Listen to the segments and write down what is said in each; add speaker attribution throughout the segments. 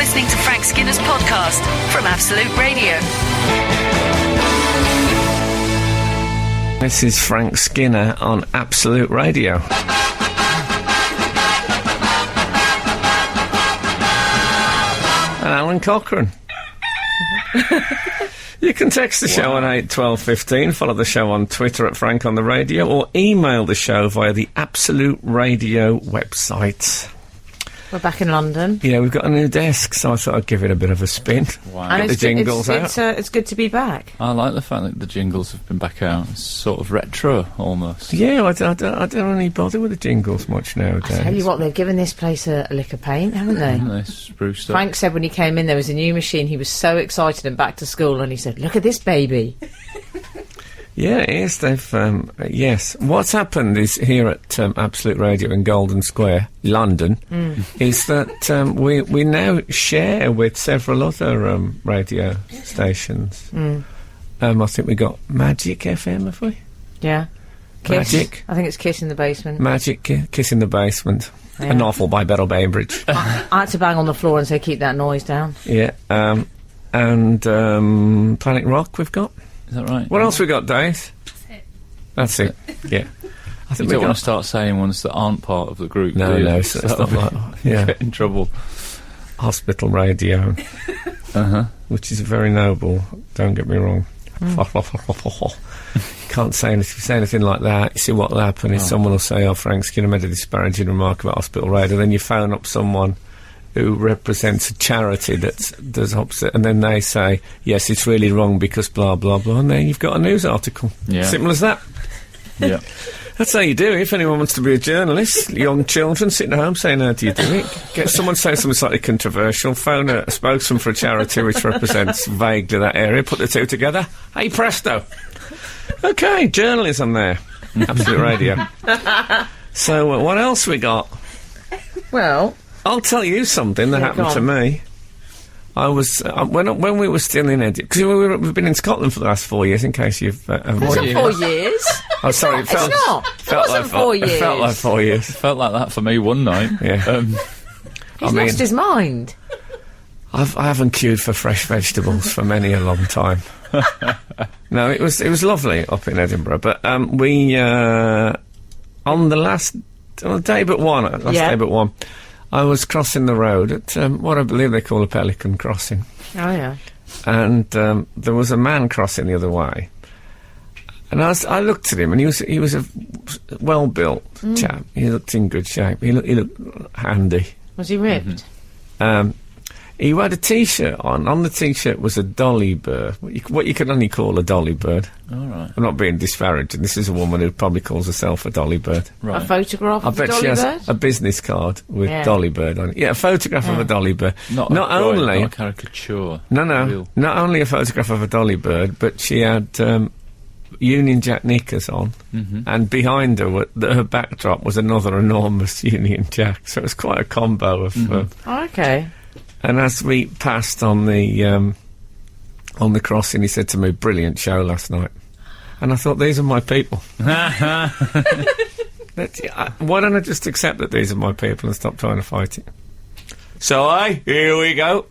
Speaker 1: listening to Frank Skinner's podcast from Absolute Radio.
Speaker 2: This is Frank Skinner on Absolute Radio. And Alan Cochrane. You can text the show on 8 12 15, follow the show on Twitter at Frank on the Radio, or email the show via the Absolute Radio website.
Speaker 3: We're back in London.
Speaker 2: Yeah, we've got a new desk, so I thought I'd give it a bit of a spin.
Speaker 4: Wow.
Speaker 2: Get the jingles out.
Speaker 3: It's good to be back.
Speaker 4: I like the fact that the jingles have been back out. It's sort of retro, almost.
Speaker 2: Yeah, I don't really bother with the jingles much nowadays.
Speaker 3: I tell you what, they've given this place a lick of paint, haven't they?
Speaker 4: They spruced up.
Speaker 3: Frank said when he came in there was a new machine. He was so excited and back to school, and he said, "Look at this baby."
Speaker 2: Yeah, it is. They've, yes. What's happened is here at Absolute Radio in Golden Square, London, is that we now share with several other radio stations. I think we got Magic FM, have we?
Speaker 3: Yeah. Kiss.
Speaker 2: Magic.
Speaker 3: I think it's Kiss in the Basement.
Speaker 2: Magic, Kiss in the Basement.
Speaker 3: Yeah.
Speaker 2: A novel by Beryl Bainbridge.
Speaker 3: I had to bang on the floor and say, keep that noise down.
Speaker 2: Yeah. And Planet Rock we've got.
Speaker 4: Is that right?
Speaker 2: What else we got, Dave? That's it. Yeah. I think
Speaker 4: You don't want to start saying ones that aren't part of the group,
Speaker 2: No,
Speaker 4: do you?
Speaker 2: no, it's not like yeah.
Speaker 4: Get in trouble.
Speaker 2: Hospital Radio, which is very noble, don't get me wrong. Can't say anything like that. You see what will happen is someone will say, "Oh, Frank Skinner made a disparaging remark about Hospital Radio," then you phone up someone who represents a charity that does opposite, and then they say, "Yes, it's really wrong because blah blah blah," and then you've got a news article.
Speaker 4: Yeah.
Speaker 2: Simple as that.
Speaker 4: Yeah.
Speaker 2: That's how you do it. If anyone wants to be a journalist, young children sitting at home saying, "How do you do it?" Get someone saying something slightly controversial, phone a spokesman for a charity which represents vaguely that area, put the two together. Hey, presto. Okay, journalism there. Absolute Radio. So, what else we got?
Speaker 3: Well,
Speaker 2: I'll tell you something that happened to me. I was when we were still in Edinburgh, because we've been in Scotland for the last 4 years. In case you've
Speaker 3: it wasn't 4 years.
Speaker 2: Oh, sorry, it felt
Speaker 3: like 4 years.
Speaker 2: It felt like 4 years.
Speaker 4: It felt like that for me one night.
Speaker 2: Yeah.
Speaker 3: He's lost his mind.
Speaker 2: I haven't queued for fresh vegetables for many a long time. No, it was lovely up in Edinburgh, but we on the day but one. I was crossing the road at what I believe they call a Pelican Crossing.
Speaker 3: Oh, yeah.
Speaker 2: And there was a man crossing the other way. And I looked at him, and he was a well-built chap. He looked in good shape. He looked handy.
Speaker 3: Was he ripped?
Speaker 2: He had a T-shirt on. On the T-shirt was a dolly bird. What you could only call a dolly bird.
Speaker 4: All right.
Speaker 2: I'm not being disparaging. This is a woman who probably calls herself a dolly bird.
Speaker 4: Right.
Speaker 3: A photograph of
Speaker 2: I
Speaker 3: a
Speaker 2: bet
Speaker 3: dolly
Speaker 2: she has
Speaker 3: bird?
Speaker 2: a business card with dolly bird on it. Yeah, a photograph of a dolly bird.
Speaker 4: Not a caricature.
Speaker 2: No. Not only a photograph of a dolly bird, but she had Union Jack knickers on, and behind her, her backdrop was another enormous Union Jack. So it was quite a combo of.
Speaker 3: Oh, okay.
Speaker 2: And as we passed on the crossing, he said to me, "Brilliant show last night." And I thought, these are my people. Why don't I just accept that these are my people and stop trying to fight it? So, here we go.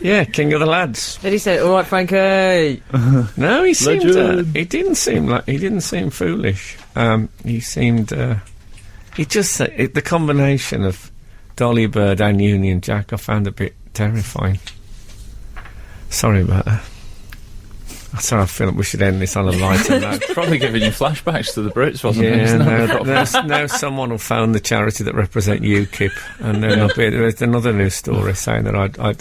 Speaker 2: Yeah, king of the lads.
Speaker 3: Did he say, "All right, Frankie"?
Speaker 2: No, he seemed. He didn't seem foolish. He seemed. He just the combination of dolly bird and Union Jack I found a bit terrifying. Sorry about that. Sorry, I feel like we should end this on a lighter note.
Speaker 4: Probably giving you flashbacks to the Brits, wasn't it?
Speaker 2: Yeah, now someone will phone the charity that represent UKIP, and then there's another news story saying that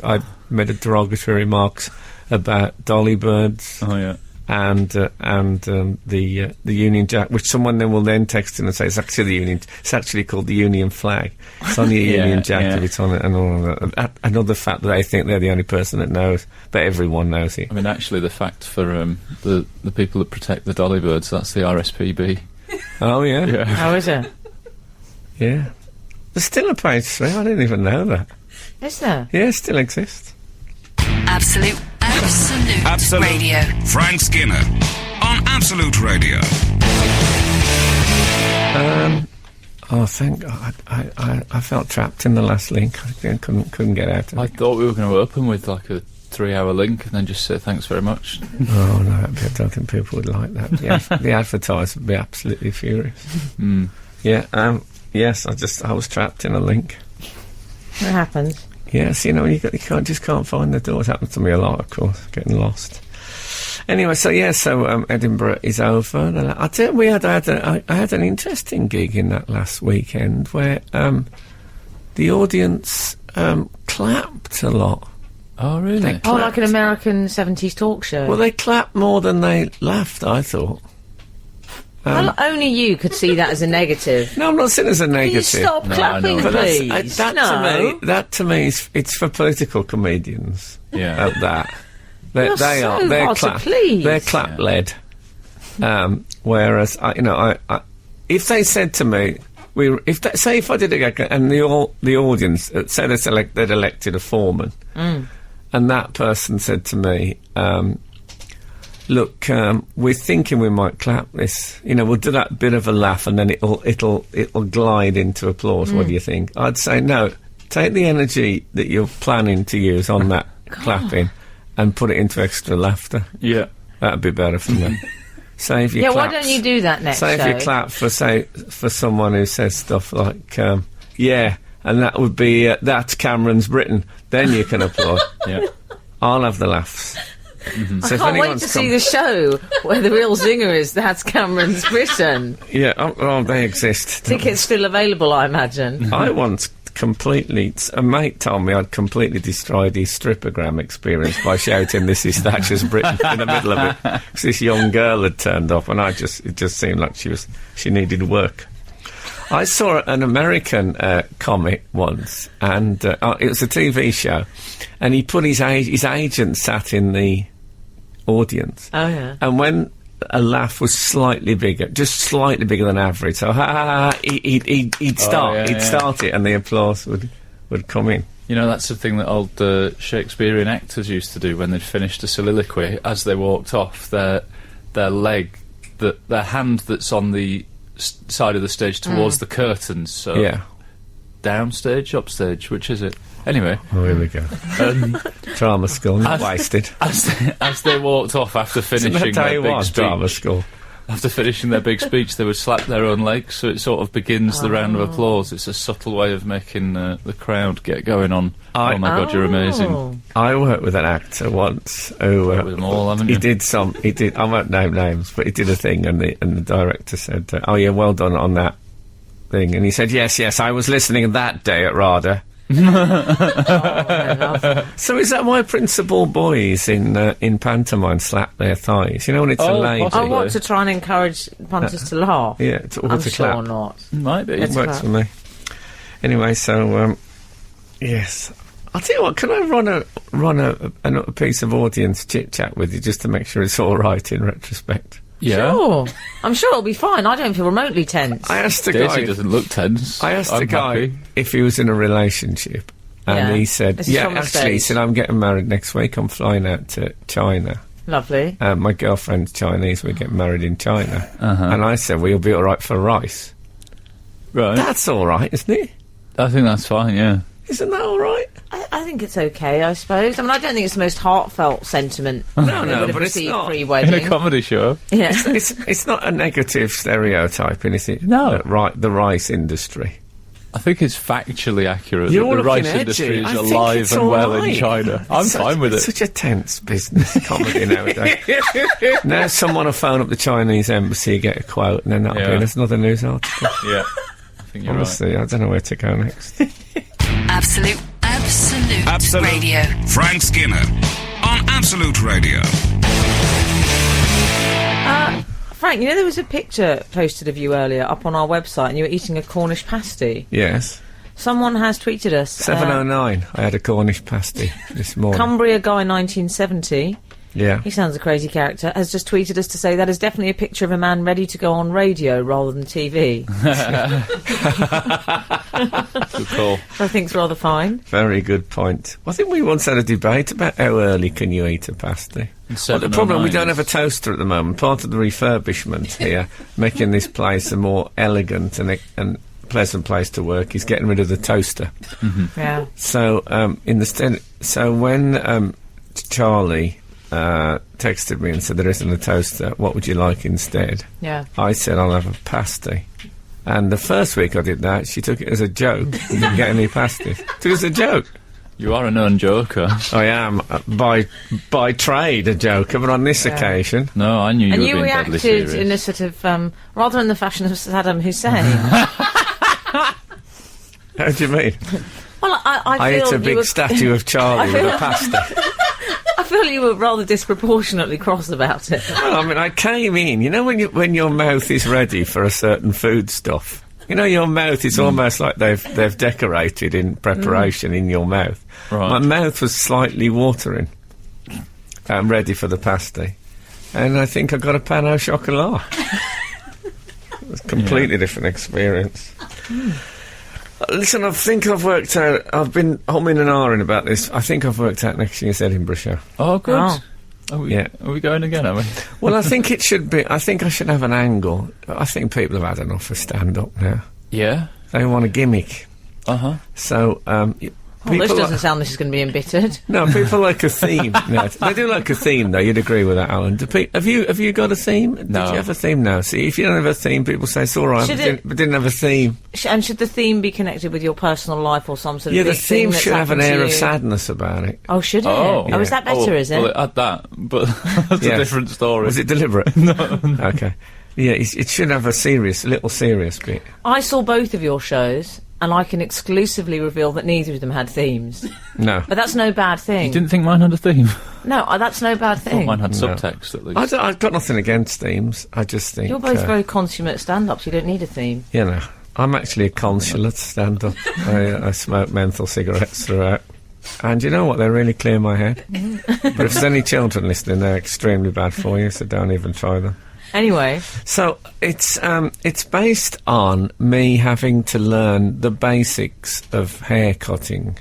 Speaker 2: I made a derogatory remarks about dolly birds.
Speaker 4: Oh, yeah.
Speaker 2: And the Union Jack, which someone then will text in and say it's actually called the Union flag. It's only a Union Jack if it's on it, and all of that. Another fact that they think they're the only person that knows, but everyone knows it.
Speaker 4: I mean, actually, the fact for the people that protect the dolly birds, that's the RSPB.
Speaker 2: Oh yeah.
Speaker 3: How is it?
Speaker 2: Yeah. There's still a page 3. I didn't even know that.
Speaker 3: Is there?
Speaker 2: Yeah, it still exists.
Speaker 1: Absolute Radio.
Speaker 5: Frank Skinner on Absolute Radio.
Speaker 2: Oh, thank God. I felt trapped in the last link. I couldn't get out of
Speaker 4: I
Speaker 2: it.
Speaker 4: thought we were going to open with like a 3-hour link and then just say thanks very much.
Speaker 2: Oh, no, I don't think people would like that. The advertiser would be absolutely furious.
Speaker 4: Mm.
Speaker 2: Yeah, yes, I was trapped in a link.
Speaker 3: It happens.
Speaker 2: Yes, you just can't find the doors. Happens to me a lot, of course, getting lost. Anyway, so Edinburgh is over. I tell you, I had an interesting gig in that last weekend where the audience clapped a lot.
Speaker 4: Oh, really?
Speaker 2: They
Speaker 3: Oh, like an
Speaker 2: clapped.
Speaker 3: American 70s talk show.
Speaker 2: Well, they clapped more than they laughed, I thought.
Speaker 3: Well, only you could see that as a negative.
Speaker 2: No, I'm not saying as a
Speaker 3: Can you
Speaker 2: negative.
Speaker 3: stop
Speaker 4: No, I
Speaker 3: clapping,
Speaker 4: know.
Speaker 2: But
Speaker 3: please?
Speaker 2: that to me, it's for political comedians.
Speaker 4: Yeah.
Speaker 2: At that.
Speaker 3: You're so hard to please.
Speaker 2: They're clap led. Whereas if they said to me, if I did a gag and the audience said they'd elected a foreman, and that person said to me, look, we're thinking we might clap this. We'll do that bit of a laugh and then it'll glide into applause. What do you think? I'd say no. Take the energy that you're planning to use on that clapping and put it into extra laughter.
Speaker 4: Yeah.
Speaker 2: That'd be better for me. Say if you
Speaker 3: why
Speaker 2: claps-
Speaker 3: don't you do that next
Speaker 2: Say
Speaker 3: show?
Speaker 2: if you clap for someone who says stuff like, yeah, and that would be that's Cameron's Britain. Then you can applaud.
Speaker 4: Yeah.
Speaker 2: I'll have the laughs.
Speaker 3: I can't wait to see the show where the real zinger is That's Cameron's Britain.
Speaker 2: Yeah, they exist.
Speaker 3: Tickets still available, I imagine.
Speaker 2: I once a mate told me I'd completely destroyed his strippogram experience by shouting "This is Thatcher's Britain" in the middle of it, because this young girl had turned up, and it just seemed like she needed work. I saw an American comic once, and it was a TV show, and he put his agent sat in the audience.
Speaker 3: Oh, yeah.
Speaker 2: And when a laugh was slightly bigger, just slightly bigger than average, so he'd start it, and the applause would come in.
Speaker 4: That's the thing that old Shakespearean actors used to do when they'd finished a soliloquy. As they walked off, their hand that's on the side of the stage towards the curtains. So
Speaker 2: Yeah.
Speaker 4: downstage, upstage, which is it? Anyway,
Speaker 2: Oh, here we go. Drama school, not wasted.
Speaker 4: as they walked off after finishing their big
Speaker 2: drama
Speaker 4: speech,
Speaker 2: school.
Speaker 4: they would slap their own legs, so it sort of begins the round of applause. It's a subtle way of making the crowd get going on. Oh my God, you're amazing!
Speaker 2: I worked with an actor once who
Speaker 4: Worked with them all, haven't you?
Speaker 2: he did. I won't name names, but he did a thing, and the director said, "Oh yeah, well done on that thing." And he said, "Yes, I was listening that day at RADA." So is that why principal boys in pantomime slap their thighs? When it's a lady.
Speaker 3: I want to try and encourage punters to laugh.
Speaker 2: Yeah,
Speaker 3: I'm
Speaker 2: to
Speaker 3: sure
Speaker 2: clap.
Speaker 3: not.
Speaker 4: Might be.
Speaker 2: It works for me. Anyway, so yes, I'll tell you what. Can I run a piece of audience chit chat with you just to make sure it's all right in retrospect?
Speaker 4: Yeah.
Speaker 3: Sure. I'm sure it'll be fine. I don't feel remotely tense.
Speaker 2: I asked a
Speaker 4: Daisy
Speaker 2: guy.
Speaker 4: doesn't look tense.
Speaker 2: I asked
Speaker 4: I'm
Speaker 2: a guy
Speaker 4: happy.
Speaker 2: if he was in a relationship, and
Speaker 3: Yeah.
Speaker 2: he said,
Speaker 3: This is
Speaker 2: "Yeah,
Speaker 3: from the
Speaker 2: actually," he
Speaker 3: States.
Speaker 2: said, "I'm getting married next week. I'm flying out to China.
Speaker 3: Lovely.
Speaker 2: My girlfriend's Chinese. We're getting married in China."
Speaker 4: Uh-huh.
Speaker 2: And I said, "Well, you'll be all right for rice."
Speaker 4: Right.
Speaker 2: That's all right, isn't it?
Speaker 4: I think that's fine. Yeah.
Speaker 2: Isn't that all right?
Speaker 3: I think it's okay, I suppose. I don't think it's the most heartfelt sentiment
Speaker 2: No,
Speaker 3: they would have
Speaker 2: but it's
Speaker 3: received
Speaker 2: not.
Speaker 4: In a
Speaker 3: pre-wedding.
Speaker 4: comedy show.
Speaker 3: Yeah.
Speaker 2: It's not a negative stereotyping, is it?
Speaker 4: No.
Speaker 2: The rice industry.
Speaker 4: I think it's factually accurate
Speaker 2: You're
Speaker 4: that the
Speaker 2: looking
Speaker 4: rice
Speaker 2: edgy.
Speaker 4: industry is
Speaker 2: I think
Speaker 4: alive
Speaker 2: it's
Speaker 4: and
Speaker 2: all
Speaker 4: well in
Speaker 2: right.
Speaker 4: China. I'm fine with it.
Speaker 2: Such a tense business comedy nowadays. Now someone will phone up the Chinese embassy, get a quote, and then that'll be there's another news article.
Speaker 4: Yeah. I think you're
Speaker 2: Honestly, I don't know where to go next.
Speaker 1: Absolute Radio.
Speaker 5: Frank Skinner on Absolute Radio.
Speaker 3: Frank, there was a picture posted of you earlier up on our website and you were eating a Cornish pasty.
Speaker 2: Yes.
Speaker 3: Someone has tweeted us.
Speaker 2: 7:09. I had a Cornish pasty this morning.
Speaker 3: Cumbria Guy 1970.
Speaker 2: Yeah.
Speaker 3: He sounds a crazy character. Has just tweeted us to say that is definitely a picture of a man ready to go on radio rather than TV.
Speaker 4: Good call.
Speaker 3: I think's rather fine.
Speaker 2: Very good point. I think we once had a debate about how early can you eat a pasty. Well, the problem, we don't have a toaster at the moment. Part of the refurbishment here, making this place a more elegant and pleasant place to work is getting rid of the toaster.
Speaker 3: Yeah.
Speaker 2: So when Charlie texted me and said there isn't a toaster, what would you like instead?
Speaker 3: Yeah.
Speaker 2: I said I'll have a pasty. And the first week I did that, she took it as a joke. Didn't get any pasties. Took it as a joke.
Speaker 4: You are a known joker.
Speaker 2: I am, by trade, a joker, but on this occasion...
Speaker 4: No, I knew you were being deadly
Speaker 3: reacted
Speaker 4: serious.
Speaker 3: in a sort of, rather in the fashion of Saddam Hussein.
Speaker 2: How do you mean?
Speaker 3: Well, I
Speaker 2: ate
Speaker 3: feel
Speaker 2: a big statue of Charlie with a pasty.
Speaker 3: I feel you were rather disproportionately cross about it.
Speaker 2: Well, I mean, I came in... You know when your mouth is ready for a certain food stuff? You know, your mouth is almost like they've decorated in preparation in your mouth.
Speaker 4: Right.
Speaker 2: My mouth was slightly watering. I'm ready for the pasty. And I think I got a pan au chocolat. It was a completely different experience. Listen, I think I've worked out... I've been humming and ahhing about this. I think I've worked out next year's Edinburgh show.
Speaker 4: Oh, good.
Speaker 3: Oh.
Speaker 4: Are we going again, are we?
Speaker 2: Well, I think it should be... I think I should have an angle. I think people have had enough of stand-up now.
Speaker 4: Yeah?
Speaker 2: They want a gimmick.
Speaker 4: Uh-huh.
Speaker 2: So,
Speaker 3: Well, this doesn't sound this is going to be embittered.
Speaker 2: No, people like a theme. No, they do like a theme, though. You'd agree with that, Alan. Have you got a theme?
Speaker 4: No.
Speaker 2: Did you have a theme? No. See, if you don't have a theme, people say it's all right, but didn't have a theme.
Speaker 3: And should the theme be connected with your personal life or some sort of
Speaker 2: Yeah, the
Speaker 3: big thing
Speaker 2: theme
Speaker 3: that's
Speaker 2: should have an
Speaker 3: happened
Speaker 2: air
Speaker 3: to
Speaker 2: of
Speaker 3: you?
Speaker 2: sadness about it.
Speaker 3: Oh, should it?
Speaker 4: Oh.
Speaker 3: Oh, is that better, is it?
Speaker 4: Well, it had that, but that's
Speaker 2: Yes.
Speaker 4: a different story.
Speaker 2: Was it deliberate? No. Okay. Yeah, it should have a little serious bit.
Speaker 3: I saw both of your shows, and I can exclusively reveal that neither of them had themes.
Speaker 2: No.
Speaker 3: But that's no bad thing.
Speaker 4: You didn't think mine had a theme?
Speaker 3: No, that's no bad
Speaker 4: I thought
Speaker 3: thing.
Speaker 4: mine had
Speaker 2: No.
Speaker 4: subtext, at least.
Speaker 2: I've got nothing against themes. I just think...
Speaker 3: You're both very consummate stand-ups. You don't need a theme.
Speaker 2: You know, I'm actually a consulate stand-up. I smoke menthol cigarettes throughout. And you know what? They really clear my head. But if there's any children listening, they're extremely bad for you, so don't even try them.
Speaker 3: Anyway,
Speaker 2: So it's based on me having to learn the basics of hair cutting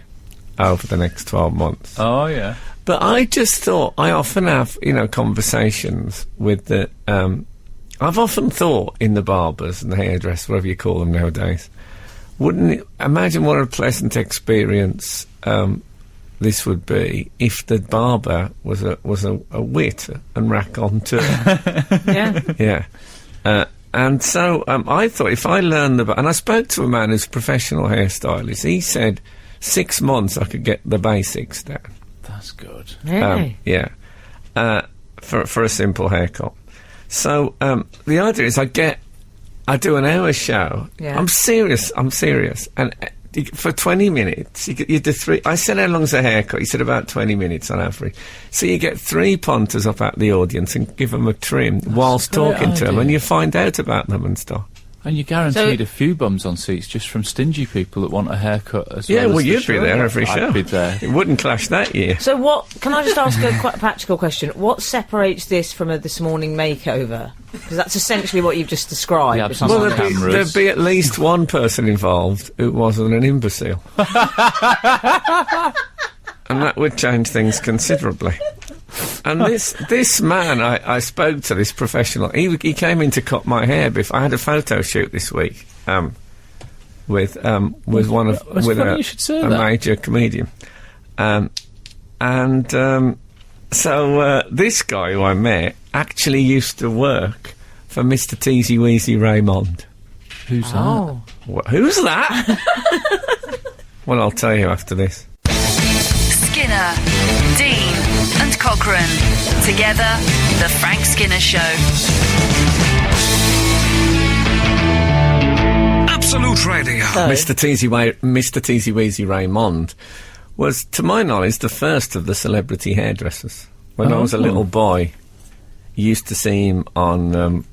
Speaker 2: over the next 12 months.
Speaker 4: Oh, yeah.
Speaker 2: But I just thought, I often have, conversations with the... I've often thought in the barbers and the hairdressers, whatever you call them nowadays, imagine what a pleasant experience this would be if the barber was a wit and raconteur.
Speaker 3: yeah.
Speaker 2: Yeah. And so I thought if I learned and I spoke to a man who's a professional hairstylist. He said 6 months I could get the basics down.
Speaker 4: That's good.
Speaker 3: Really?
Speaker 2: Yeah. For a simple haircut. So the idea is I do an hour show.
Speaker 3: Yeah.
Speaker 2: I'm serious. And for 20 minutes, you do three... I said, how long's a haircut? He said, about 20 minutes on average. So you get 3 punters up at the audience and give them a trim whilst
Speaker 4: a great
Speaker 2: talking to them,
Speaker 4: idea.
Speaker 2: and you find out about them and stuff.
Speaker 4: And you're guaranteed a few bums on seats just from stingy people that want a haircut as
Speaker 2: Yeah,
Speaker 4: well
Speaker 2: well,
Speaker 4: as the
Speaker 2: you'd be
Speaker 4: show.
Speaker 2: there every show.
Speaker 4: I'd be there.
Speaker 2: It wouldn't clash that year.
Speaker 3: So can I just ask a quite practical question? What separates this from a This Morning makeover? Because that's essentially what you've just described.
Speaker 4: Yeah,
Speaker 3: if I'm
Speaker 4: absolutely.
Speaker 3: honest.
Speaker 4: Well, cameras.
Speaker 2: There'd be at least one person involved who wasn't an imbecile. And that would change things considerably. And this man, I spoke to, this professional, he came in to cut my hair before. I had a photo shoot this week with one of
Speaker 4: It's
Speaker 2: with
Speaker 4: funny you should say
Speaker 2: a
Speaker 4: that.
Speaker 2: major comedian, so this guy who I met actually used to work for Mr. Teasy Weezy Raymond.
Speaker 4: Who's that?
Speaker 3: Oh.
Speaker 2: Who's that? Well, I'll tell you after this.
Speaker 1: Skinner, Dean, and Cochrane. Together, The Frank Skinner Show.
Speaker 5: Absolute Radio.
Speaker 2: Mr. Teasy Weezy Raymond was, to my knowledge, the first of the celebrity hairdressers. When I was a little boy, you used to see him on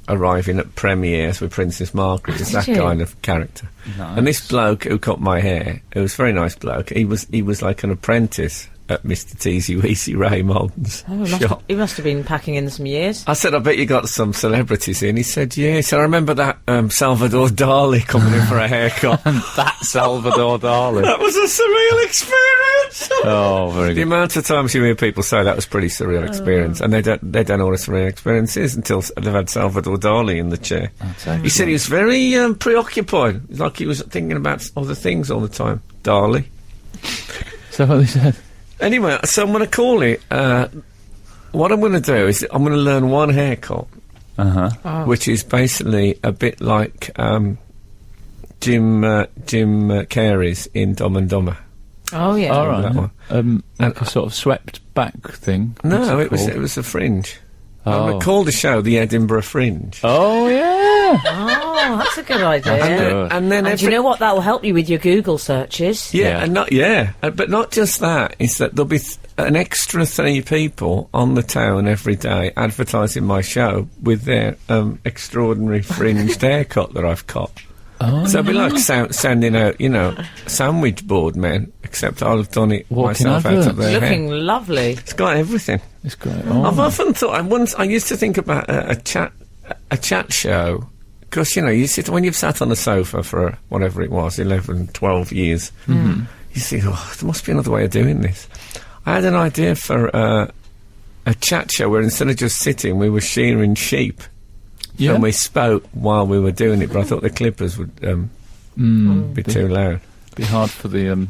Speaker 2: arriving at premieres with Princess Margaret. It's that
Speaker 3: Did you?
Speaker 2: kind of character.
Speaker 4: Nice.
Speaker 2: And this bloke who cut my hair, it was a very nice bloke. He was like an apprentice at Mr. Teasy Weesy Raymond's shop.
Speaker 3: He must have been packing in some years.
Speaker 2: I said, I bet you got some celebrities in. He said, yeah. He said, I remember that Salvador Dali coming in for a haircut.
Speaker 4: That Salvador Dali.
Speaker 2: That was a surreal experience.
Speaker 4: Oh, very
Speaker 2: The
Speaker 4: good.
Speaker 2: amount of times you hear people say that was a pretty surreal experience, and they don't know what a surreal experience is until they've had Salvador Dali in the chair. He said he was very preoccupied. It's like he was thinking about other things all the time. Dali.
Speaker 4: So what they said?
Speaker 2: Anyway, so I'm going to call it. What I'm going to do is I'm going to learn one haircut, which is basically a bit like Jim Carrey's in Dumb and Dumber.
Speaker 3: Oh, yeah.
Speaker 4: All
Speaker 2: That
Speaker 4: right.
Speaker 2: one.
Speaker 4: Like a sort of swept back thing.
Speaker 2: No,
Speaker 4: What's
Speaker 2: it was a fringe.
Speaker 4: Oh.
Speaker 2: I called the show the Edinburgh Fringe.
Speaker 4: Oh, yeah.
Speaker 3: Oh, that's a good idea.
Speaker 2: And then
Speaker 3: And do you know what? That will help you with your Google searches.
Speaker 2: Yeah, but not just that. It's that there'll be an extra 3 people on the town every day advertising my show with their extraordinary fringed haircut that I've cut.
Speaker 4: Oh,
Speaker 2: So it'll be like sending out, sandwich board men, except I'll have done it
Speaker 4: Walking
Speaker 2: myself out of
Speaker 4: adverts.
Speaker 2: their
Speaker 3: Looking
Speaker 2: hair.
Speaker 3: lovely.
Speaker 2: It's got everything.
Speaker 4: It's great.
Speaker 2: I've often thought, I used to think about a chat show, because, you sit, when you've sat on a sofa for whatever it was, 11, 12 years, you think, there must be another way of doing this. I had an idea for a chat show where instead of just sitting, we were shearing sheep.
Speaker 4: Yeah.
Speaker 2: And we spoke while we were doing it, but I thought the clippers would be too loud.
Speaker 4: Be hard for the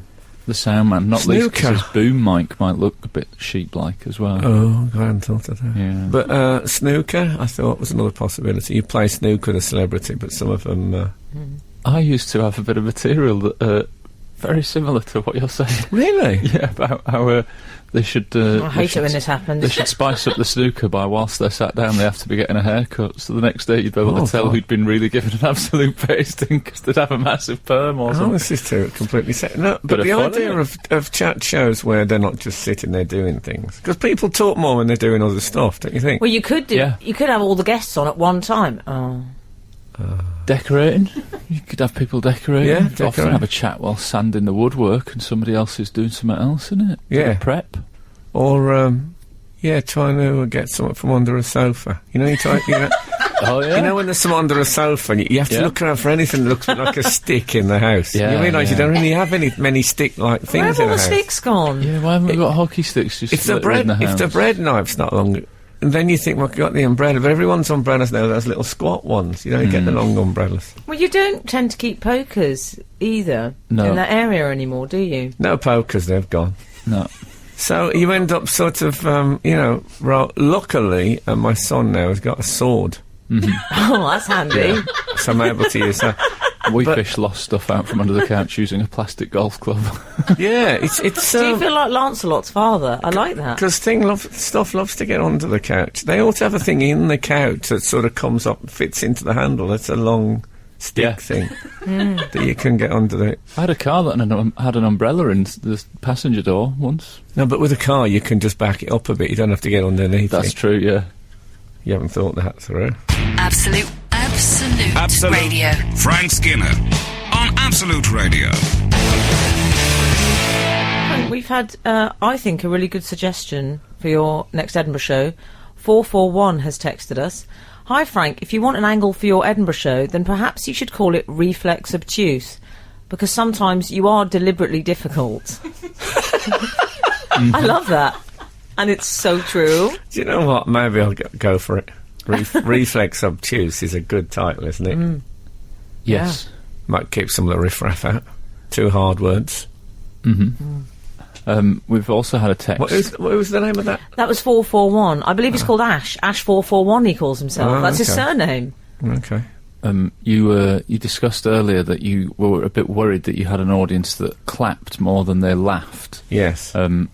Speaker 4: sound man, not least
Speaker 2: Snooker.
Speaker 4: because his boom mic might look a bit sheep-like as well.
Speaker 2: Oh, I hadn't thought of that.
Speaker 4: Yeah.
Speaker 2: But snooker, I thought, was another possibility. You play snooker with a celebrity, but some of them...
Speaker 4: I used to have a bit of material that very similar to what you're saying.
Speaker 2: Really?
Speaker 4: Yeah, about how they should...
Speaker 3: I hate it when this happens.
Speaker 4: They should spice up the snooker by whilst they're sat down, they have to be getting a haircut. So the next day you'd be able to tell who'd been really given an absolute pasting because they'd have a massive perm or
Speaker 2: Oh,
Speaker 4: something.
Speaker 2: this is too completely set. No, but
Speaker 4: Bit
Speaker 2: the
Speaker 4: of fun,
Speaker 2: idea of chat shows where they're not just sitting there doing things, because people talk more when they're doing other stuff, don't you think?
Speaker 3: Well, you could do.
Speaker 4: Yeah.
Speaker 3: You could have all the guests on at one time. Oh.
Speaker 4: Decorating. You could have people decorating.
Speaker 2: Yeah,
Speaker 4: You could often
Speaker 2: decorate.
Speaker 4: have a chat while sanding the woodwork and somebody else is doing something else, isn't it? Bit
Speaker 2: Yeah.
Speaker 4: of prep.
Speaker 2: Or trying to get something from under a sofa. You try.
Speaker 4: Oh, yeah.
Speaker 2: When there's something under a sofa, and you have to
Speaker 4: Yeah.
Speaker 2: look around for anything that looks like a stick in the house.
Speaker 4: Yeah,
Speaker 2: you realise you
Speaker 4: yeah.
Speaker 2: don't really have many stick-like
Speaker 3: Where
Speaker 2: things
Speaker 3: have
Speaker 2: in
Speaker 3: all
Speaker 2: the
Speaker 3: the
Speaker 2: house.
Speaker 3: sticks gone?
Speaker 4: Yeah, why haven't we got hockey sticks just
Speaker 2: If the
Speaker 4: littered in
Speaker 2: bread,
Speaker 4: the
Speaker 2: if the
Speaker 4: house?
Speaker 2: bread knife's not long, and then you think, well, I've got the umbrella, but everyone's umbrellas now, those little squat ones. You don't get the long umbrellas.
Speaker 3: Well, you don't tend to keep pokers either
Speaker 4: No.
Speaker 3: in that area anymore, do you?
Speaker 2: No pokers, they've gone.
Speaker 4: No.
Speaker 2: So you end up sort of, luckily, my son now has got a sword,
Speaker 3: Oh, that's handy.
Speaker 2: so I'm able to use that.
Speaker 4: We fish lost stuff out from under the couch using a plastic golf club.
Speaker 2: Yeah, it's
Speaker 3: Do you feel like Lancelot's father? I like that.
Speaker 2: because stuff loves to get under the couch. They ought to have a thing in the couch that sort of comes up, fits into the handle. It's a long stick
Speaker 4: Yeah.
Speaker 2: thing that you can get under the...
Speaker 4: I had a car that had an umbrella in the passenger door once.
Speaker 2: No, but with a car you can just back it up a bit. You don't have to get underneath
Speaker 4: That's
Speaker 2: it.
Speaker 4: true, yeah.
Speaker 2: You haven't thought that through.
Speaker 1: Absolute Radio.
Speaker 5: Frank Skinner on Absolute Radio.
Speaker 3: We've had, I think, a really good suggestion for your next Edinburgh show. 441 has texted us. Hi, Frank. If you want an angle for your Edinburgh show, then perhaps you should call it Reflex Obtuse, because sometimes you are deliberately difficult. I love that. And it's so true.
Speaker 2: Do you know what? Maybe I'll go for it. Reflex Obtuse is a good title, isn't it?
Speaker 4: Yes.
Speaker 2: Might keep some of the riffraff out. 2 hard words.
Speaker 4: We've also had a text.
Speaker 2: What was the name of that?
Speaker 3: That was 441. I believe he's called Ash. Ash 441 he calls himself.
Speaker 2: Oh,
Speaker 3: That's his
Speaker 2: okay.
Speaker 3: surname.
Speaker 2: Okay.
Speaker 4: You discussed earlier that you were a bit worried that you had an audience that clapped more than they laughed.
Speaker 2: Yes.
Speaker 4: And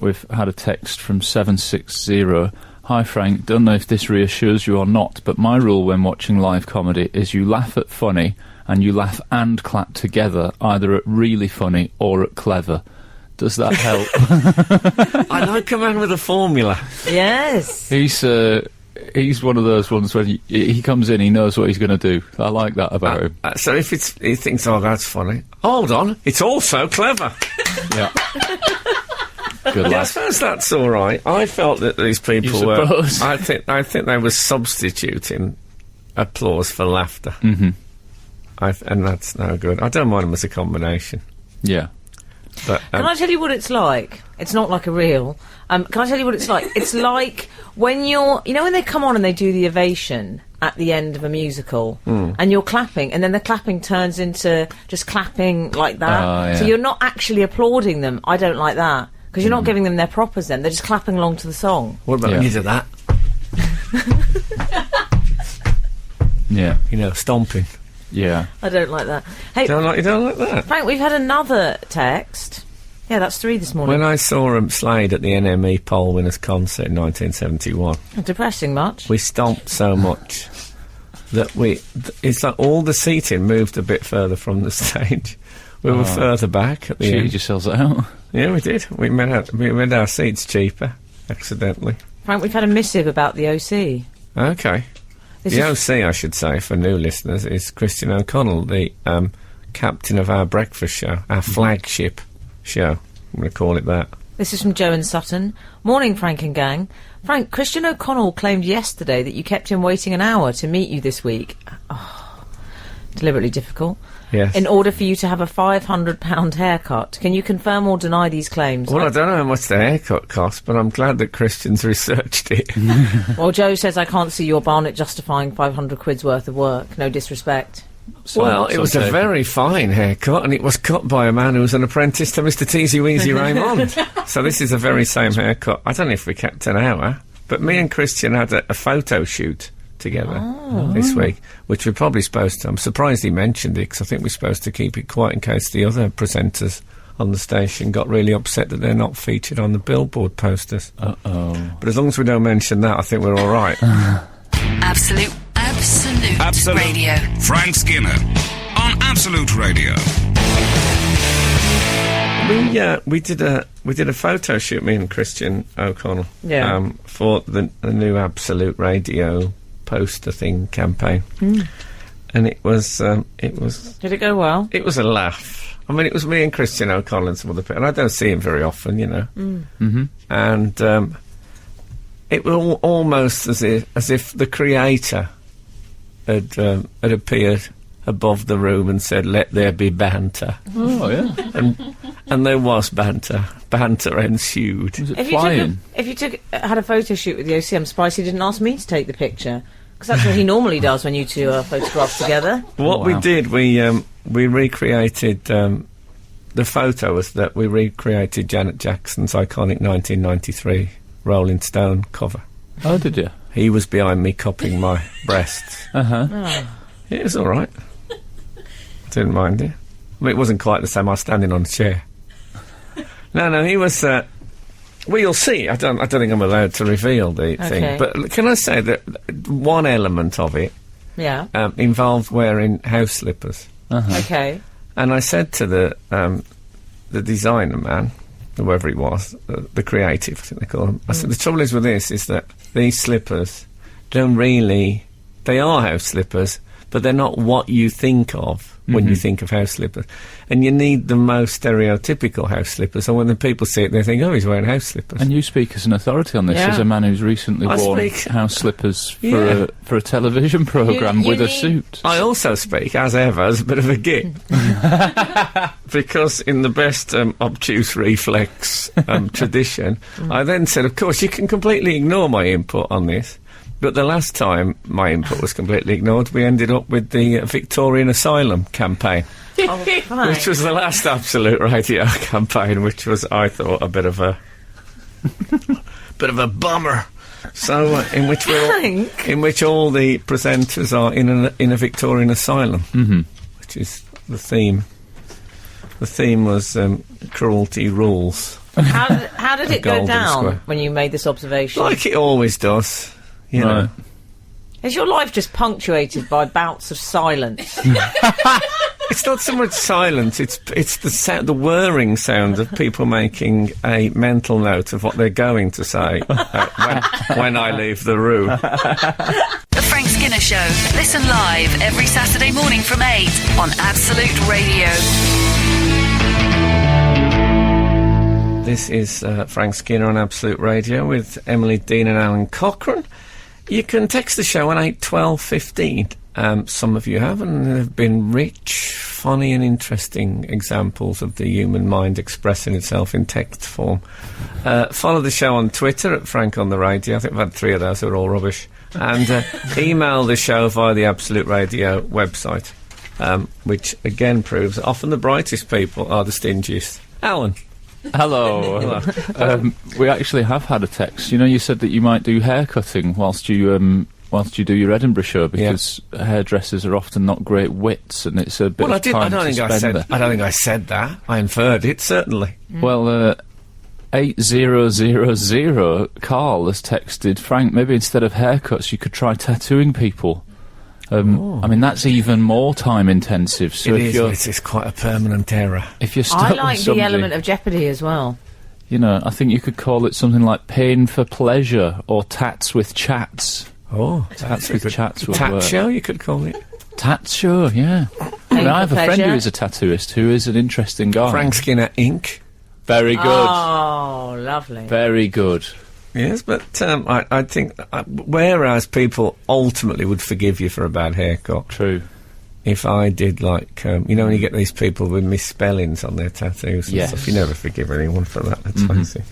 Speaker 4: we've had a text from 760. Hi Frank, don't know if this reassures you or not, but my rule when watching live comedy is you laugh at funny and you laugh and clap together, either at really funny or at clever. Does that help?
Speaker 2: I like a man with a formula.
Speaker 3: Yes.
Speaker 4: He's one of those ones when he comes in, he knows what he's going to do. I like that about him.
Speaker 2: So if he thinks, oh, that's funny. Hold on, it's also clever.
Speaker 4: Yeah. Good
Speaker 2: I
Speaker 4: lad.
Speaker 2: suppose that's all right. I felt that these people
Speaker 4: You
Speaker 2: were.
Speaker 4: suppose?
Speaker 2: I think they were substituting applause for laughter.
Speaker 4: Mm-hmm.
Speaker 2: And that's no good. I don't mind them as a combination.
Speaker 4: Yeah.
Speaker 2: But
Speaker 3: Can I tell you what it's like? It's not like a reel. Can I tell you what it's like? It's like when when they come on and they do the ovation at the end of a musical, and you're clapping, and then the clapping turns into just clapping like that.
Speaker 4: Oh, yeah.
Speaker 3: So you're not actually applauding them. I don't like that, because you're not giving them their propers then. They're just clapping along to the song.
Speaker 2: what about when you do that?
Speaker 4: Yeah.
Speaker 2: Stomping.
Speaker 4: Yeah.
Speaker 3: I don't like that. Hey,
Speaker 2: You don't like that?
Speaker 3: Frank, we've had another text. Yeah, that's 3 this morning.
Speaker 2: When I saw Slade at the NME Poll Winners concert in 1971,
Speaker 3: Depressing much.
Speaker 2: we stomped so much that it's like all the seating moved a bit further from the stage. We were further back at the
Speaker 4: Cheated
Speaker 2: end.
Speaker 4: yourselves out.
Speaker 2: Yeah, we did. We made our seats cheaper, accidentally.
Speaker 3: Frank, we've had a missive about the OC.
Speaker 2: Okay.
Speaker 3: This
Speaker 2: The
Speaker 3: is-
Speaker 2: OC, I should say, for new listeners, is Christian O'Connell, the captain of our breakfast show, our flagship show. I'm going to call it that.
Speaker 3: This is from Joe and Sutton. Morning, Frank and gang. Frank, Christian O'Connell claimed yesterday that you kept him waiting an hour to meet you this week. Oh, deliberately difficult.
Speaker 2: Yes.
Speaker 3: In order for you to have a £500 haircut. Can you confirm or deny these claims?
Speaker 2: Well, I don't know how much the haircut cost, but I'm glad that Christian's researched it.
Speaker 3: Well, Joe says, I can't see your Barnett justifying 500 quid's worth of work. No disrespect.
Speaker 2: Well, it was a very fine haircut, and it was cut by a man who was an apprentice to Mr. Teasy Weezy Raymond. So this is the very same haircut. I don't know if we kept an hour, but me and Christian had a photo shoot together this week, which we're probably supposed to. I'm surprised he mentioned it, because I think we're supposed to keep it quiet in case the other presenters on the station got really upset that they're not featured on the billboard posters.
Speaker 4: Uh-oh.
Speaker 2: But as long as we don't mention that, I think we're all right.
Speaker 1: Absolute Radio.
Speaker 5: Frank Skinner on Absolute Radio.
Speaker 2: We did a photo shoot, me and Christian O'Connell,
Speaker 3: Yeah.
Speaker 2: for the new Absolute Radio poster thing campaign, and it was
Speaker 3: Did it go well?
Speaker 2: it was a laugh. I mean, it was me and Christian O'Connell and some other people, and I don't see him very often,
Speaker 4: Mm-hmm.
Speaker 2: and it was almost as if the creator had appeared above the room and said, "Let there be banter,"
Speaker 4: Oh, yeah.
Speaker 2: and there was banter. Banter ensued.
Speaker 4: Was it
Speaker 3: If
Speaker 4: flying?
Speaker 3: you had a photo shoot with the OC, I'm surprised he didn't ask me to take the picture, because that's what he normally does when you two are photographed together.
Speaker 2: What
Speaker 4: Wow.
Speaker 2: we did, we recreated the photo was that we recreated Janet Jackson's iconic 1993 Rolling Stone cover.
Speaker 4: Oh, did you?
Speaker 2: He was behind me cupping my breasts.
Speaker 4: Uh-huh.
Speaker 2: It was all right. Didn't mind it. I mean, it wasn't quite the same. I was standing on a chair. No, he was. Well, you'll see. I don't think I'm allowed to reveal the thing. But can I say that one element of it
Speaker 3: Yeah.
Speaker 2: involved wearing house slippers?
Speaker 4: Uh-huh.
Speaker 3: Okay.
Speaker 2: And I said to the designer man, whoever he was, the creative, I think they call him, I said, the trouble is with this is that these slippers don't really... They are house slippers, but they're not what you think of when you think of house slippers. And you need the most stereotypical house slippers, so when the people see it, they think, oh, he's wearing house slippers.
Speaker 4: And you speak as an authority on this,
Speaker 3: Yeah.
Speaker 4: as a man who's recently
Speaker 2: I
Speaker 4: worn
Speaker 2: speak-
Speaker 4: house slippers for
Speaker 2: Yeah.
Speaker 4: a television programme
Speaker 3: You
Speaker 4: with a
Speaker 3: need-
Speaker 4: suit.
Speaker 2: I also speak, as ever, as a bit of a git. Because in the best obtuse reflex tradition, I then said, of course, you can completely ignore my input on this. But the last time my input was completely ignored, we ended up with the Victorian Asylum campaign,
Speaker 3: Oh, fine.
Speaker 2: which was the last Absolute Radio campaign, which was, I thought, a bit of a bummer. So, in which
Speaker 3: Frank?
Speaker 2: in which all the presenters are in a Victorian asylum, which is the theme. The theme was cruelty rules,
Speaker 3: How did it go
Speaker 2: Golden
Speaker 3: down
Speaker 2: Square.
Speaker 3: when you made this observation?
Speaker 2: like it always does. You know.
Speaker 4: Right.
Speaker 3: Is your life just punctuated by bouts of silence?
Speaker 2: It's not so much silence; it's the whirring sound of people making a mental note of what they're going to say when I leave the room.
Speaker 1: The Frank Skinner Show. Listen live every Saturday morning from 8 on Absolute Radio.
Speaker 2: This is Frank Skinner on Absolute Radio with Emily Dean and Alan Cochrane. You can text the show on 81215. Some of you have, and there have been rich, funny and interesting examples of the human mind expressing itself in text form. Follow the show on Twitter at Frank on the Radio. I think I've had 3 of those, they're all rubbish. And email the show via the Absolute Radio website, which again proves that often the brightest people are the stingiest. Alan.
Speaker 4: Hello. We actually have had a text. You know, you said that you might do hair cutting whilst you do your Edinburgh show, because hairdressers are often not great wits, and it's a bit of time to spend there.
Speaker 2: I don't think I said that. I inferred it, certainly.
Speaker 4: Well, 8000 Carl has texted, Frank, maybe instead of haircuts you could try tattooing people. I mean, that's even more time intensive. So
Speaker 2: it's quite a permanent error.
Speaker 4: If you're stuck
Speaker 3: I like
Speaker 4: with somebody,
Speaker 3: the element of jeopardy as well.
Speaker 4: You know, I think you could call it something like pain for pleasure or tats with chats.
Speaker 2: Oh,
Speaker 4: Tats with chats would
Speaker 2: Tat
Speaker 4: work.
Speaker 2: show, you could call it.
Speaker 4: Tats show, yeah. I mean, I have a friend who is a tattooist who is an interesting guy.
Speaker 2: Frank Skinner Inc.
Speaker 4: Very good.
Speaker 3: Oh, lovely.
Speaker 4: Very good.
Speaker 2: Yes, but I think, whereas people ultimately would forgive you for a bad haircut,
Speaker 4: True.
Speaker 2: if I did, like, you know when you get these people with misspellings on their tattoos and
Speaker 4: Yes.
Speaker 2: stuff, you never forgive anyone for that, let's face it.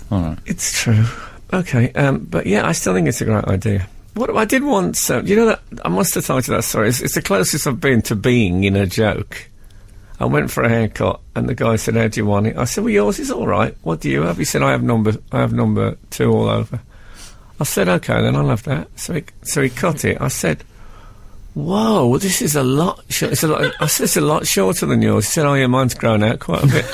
Speaker 4: All right.
Speaker 2: It's true. Okay, but yeah, I still think it's a great idea. What I did once, you know that, I must have told you that story, it's the closest I've been to being in a joke. I went for a haircut, and the guy said, "How do you want it?" I said, "Well, yours is all right. What do you have?" He said, I have number 2 all over." I said, "Okay, then I'll have that." So he cut it. I said, "Whoa, this is a lot." I said, "It's a lot shorter than yours." He said, "Oh yeah, mine's grown out quite a bit."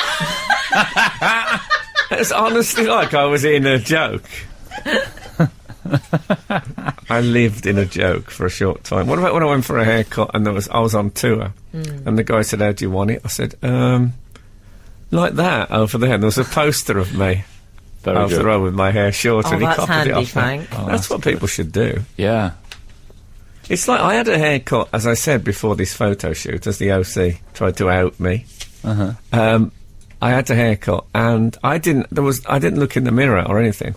Speaker 2: It's honestly like I was in a joke. I lived in a joke for a short time. What about when I went for a haircut and I was on tour, and the guy said, "How do you want it?" I said, like that over there. And there was a poster of me over the road with my hair short, and he
Speaker 3: that's
Speaker 2: copied
Speaker 3: handy,
Speaker 2: it off.
Speaker 3: Frank.
Speaker 2: That's what people should do.
Speaker 4: Yeah.
Speaker 2: It's like I had a haircut, as I said before this photo shoot, as the OC tried to out me. I had a haircut, and I didn't look in the mirror or anything.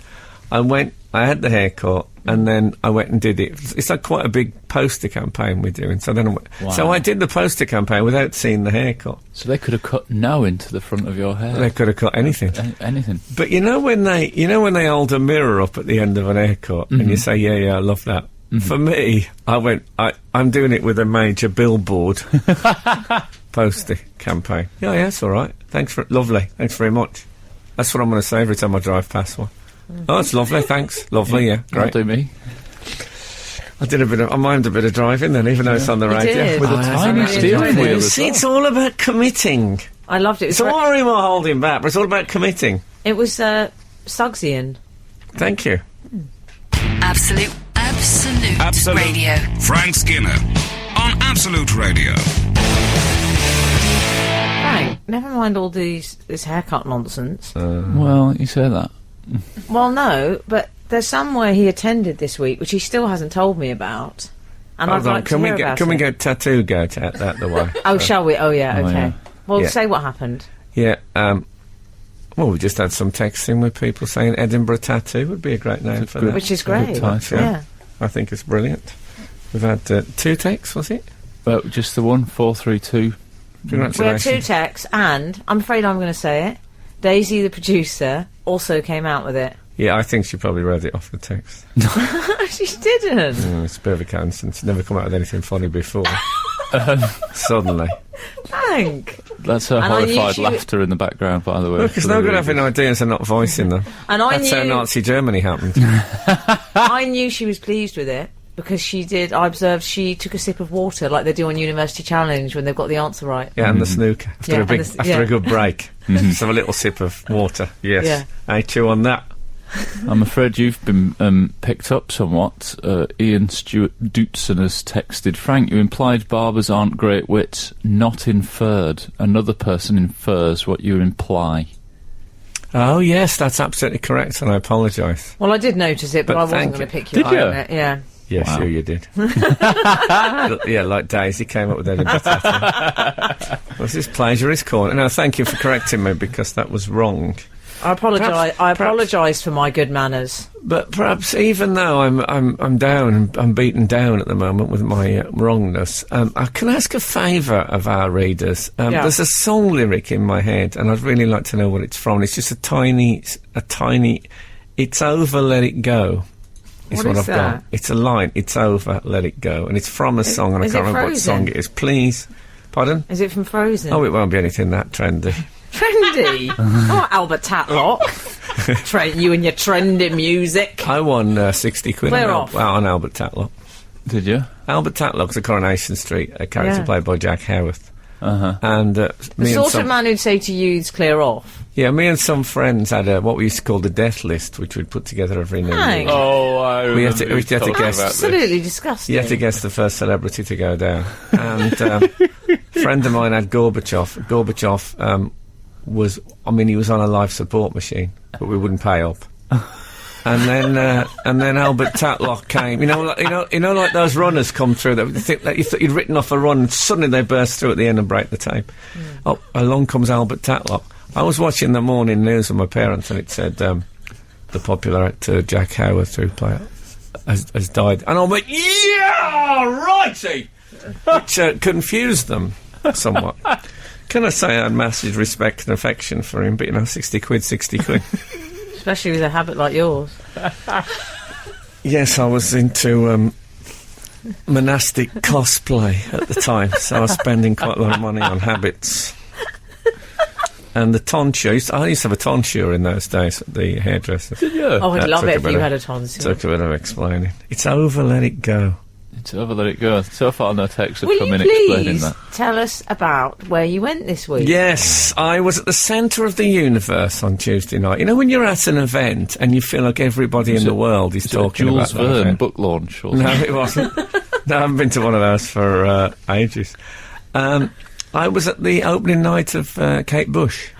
Speaker 2: I had the haircut, and then I went and did it. It's like quite a big poster campaign we're doing. So then, so I did the poster campaign without seeing the haircut.
Speaker 4: So they could have cut no into the front of your hair.
Speaker 2: They could have cut anything.
Speaker 4: Anything.
Speaker 2: But you know when they hold a mirror up at the end of an haircut, and you say, "Yeah, I love that." For me, I'm doing it with a major billboard poster campaign. Yeah, that's all right. Lovely. Thanks very much. That's what I'm going to say every time I drive past one. Oh, it's lovely, thanks. Lovely, yeah, great.
Speaker 4: That'll do me.
Speaker 2: I mimed a bit of driving then, even though it's on the radio.
Speaker 3: did.
Speaker 4: With a tiny steering wheel as
Speaker 2: See,
Speaker 4: well.
Speaker 2: it's all about committing.
Speaker 3: I loved it.
Speaker 2: So what are we holding back? But it's all about committing.
Speaker 3: It was Sugsian.
Speaker 2: Thank you.
Speaker 1: Absolute Radio.
Speaker 5: Frank Skinner on Absolute Radio.
Speaker 3: Frank, never mind all this haircut nonsense.
Speaker 4: Well, you say that.
Speaker 3: Well, no, but there's somewhere he attended this week, which he still hasn't told me about. And I'd like to hear about it.
Speaker 2: Can we get tattoo goat out the way?
Speaker 3: Oh, shall we? Oh, yeah, okay.
Speaker 4: yeah.
Speaker 3: Well,
Speaker 2: Yeah.
Speaker 3: say what happened.
Speaker 2: Yeah, well, we just had some texting with people saying Edinburgh Tattoo would be a great name for that.
Speaker 3: Which is great.
Speaker 4: Good title.
Speaker 3: Yeah.
Speaker 2: I think it's brilliant. We've had 2 texts, was it?
Speaker 4: But just the one, 432.
Speaker 3: We had 2
Speaker 2: Congratulations.
Speaker 3: texts, and I'm afraid I'm going to say it. Daisy, the producer, also came out with it.
Speaker 2: Yeah, I think she probably read it off the text.
Speaker 3: She didn't.
Speaker 2: It's a bit of a coincidence. Never come out with anything funny before. Suddenly.
Speaker 3: Frank.
Speaker 4: That's her
Speaker 3: And I knew
Speaker 4: horrified
Speaker 3: she
Speaker 4: laughter in the background, by the way.
Speaker 2: Look, it's
Speaker 4: for
Speaker 2: no
Speaker 4: the
Speaker 2: good
Speaker 4: readers.
Speaker 2: having ideas and not voicing them.
Speaker 3: And I
Speaker 2: That's how
Speaker 3: knew
Speaker 2: Nazi Germany happened.
Speaker 3: I knew she was pleased with it because she did. I observed she took a sip of water like they do on University Challenge when they've got the answer right.
Speaker 2: Yeah, and the snooker. After,
Speaker 3: Yeah,
Speaker 2: a, big,
Speaker 3: and the
Speaker 2: after a good break. Just have a little sip of water. Yes.
Speaker 3: Yeah.
Speaker 2: I chew on that.
Speaker 4: I'm afraid you've been picked up somewhat. Ian Stewart Dootson has texted, Frank, you implied barbers aren't great wits, not inferred. Another person infers what you imply.
Speaker 2: Oh, yes, that's absolutely correct, and I apologise.
Speaker 3: Well, I did notice it, but
Speaker 2: But
Speaker 3: I wasn't
Speaker 2: thank
Speaker 3: going to
Speaker 2: you.
Speaker 3: pick you
Speaker 4: Did
Speaker 3: up
Speaker 4: you?
Speaker 3: on it. Yeah.
Speaker 2: Yeah,
Speaker 4: Wow.
Speaker 2: sure you did. Yeah, like Daisy came up with Edinburgh tattoo. What's this plagiarist corner? No, thank you for correcting me because that was wrong.
Speaker 3: I apologise.
Speaker 2: Perhaps-
Speaker 3: I apologise for my good manners.
Speaker 2: But perhaps even though I'm down, I'm beaten down at the moment with my wrongness, I can ask a favour of our readers.
Speaker 3: Yeah.
Speaker 2: There's a song lyric in my head, and I'd really like to know what it's from. It's just a tiny. It's over, let it go.
Speaker 3: What
Speaker 2: What
Speaker 3: is
Speaker 2: I've
Speaker 3: that?
Speaker 2: got. It's a line. It's over, let it go, and it's from a song, and I
Speaker 3: is
Speaker 2: can't
Speaker 3: it
Speaker 2: remember what
Speaker 3: Frozen?
Speaker 2: song it is. Please, pardon?
Speaker 3: Is it from Frozen?
Speaker 2: Oh, it won't be anything that trendy.
Speaker 3: Trendy. Oh, Albert Tatlock. You and your trendy music.
Speaker 2: I won 60 quid
Speaker 3: Clear
Speaker 2: on,
Speaker 3: off.
Speaker 2: on Albert Tatlock.
Speaker 4: Did you?
Speaker 2: Albert Tatlock's a Coronation Street character
Speaker 3: Yeah.
Speaker 2: played by Jack Howarth.
Speaker 4: Uh-huh.
Speaker 2: And
Speaker 3: The
Speaker 2: me and
Speaker 3: sort
Speaker 2: some,
Speaker 3: of man who'd say to you, clear off.
Speaker 2: yeah, me and some friends had what we used to call the death list, which we'd put together every New
Speaker 3: Thanks.
Speaker 2: Year.
Speaker 4: Oh, I remember
Speaker 2: We had to-
Speaker 4: you
Speaker 2: we had to
Speaker 4: talking
Speaker 2: guess.
Speaker 4: about this.
Speaker 3: Absolutely disgusting.
Speaker 2: You had to guess the first celebrity to go down. And a friend of mine had Gorbachev. Gorbachev he was on a life support machine, but we wouldn't pay up. And then Albert Tatlock came. You know, like those runners come through that you thought you'd written off a run, and suddenly they burst through at the end and break the tape. Oh, along comes Albert Tatlock. I was watching the morning news with my parents, and it said the popular actor Jack Howarth, who has died, and I went, yeah, righty, which confused them somewhat. Can I say I had massive respect and affection for him? But 60 quid.
Speaker 3: Especially with a habit like yours.
Speaker 2: Yes, I was into monastic cosplay at the time, so I was spending quite a lot of money on habits. And the tonsure, I used to have a tonsure in those days at the hairdresser.
Speaker 4: Did you?
Speaker 3: Oh, I'd
Speaker 2: That
Speaker 3: love
Speaker 2: took
Speaker 3: it
Speaker 2: a
Speaker 3: if
Speaker 2: bit
Speaker 3: you
Speaker 2: of-
Speaker 3: had a tonsil.
Speaker 2: Took a bit of explaining. It's over, let it go.
Speaker 4: It's over, let it go. So far, no texts have
Speaker 3: Will
Speaker 4: come
Speaker 3: you
Speaker 4: in explaining
Speaker 3: please
Speaker 4: that.
Speaker 3: tell us about where you went this week?
Speaker 2: Yes, I was at the centre of the universe on Tuesday night. You know when you're at an event and you feel like everybody in the world is
Speaker 4: Is it a
Speaker 2: talking about
Speaker 4: Jules
Speaker 2: that
Speaker 4: Verne
Speaker 2: event?
Speaker 4: book launch? Or
Speaker 2: No,
Speaker 4: something?
Speaker 2: it wasn't. No, I haven't been to one of those for ages. I was at the opening night of Kate Bush.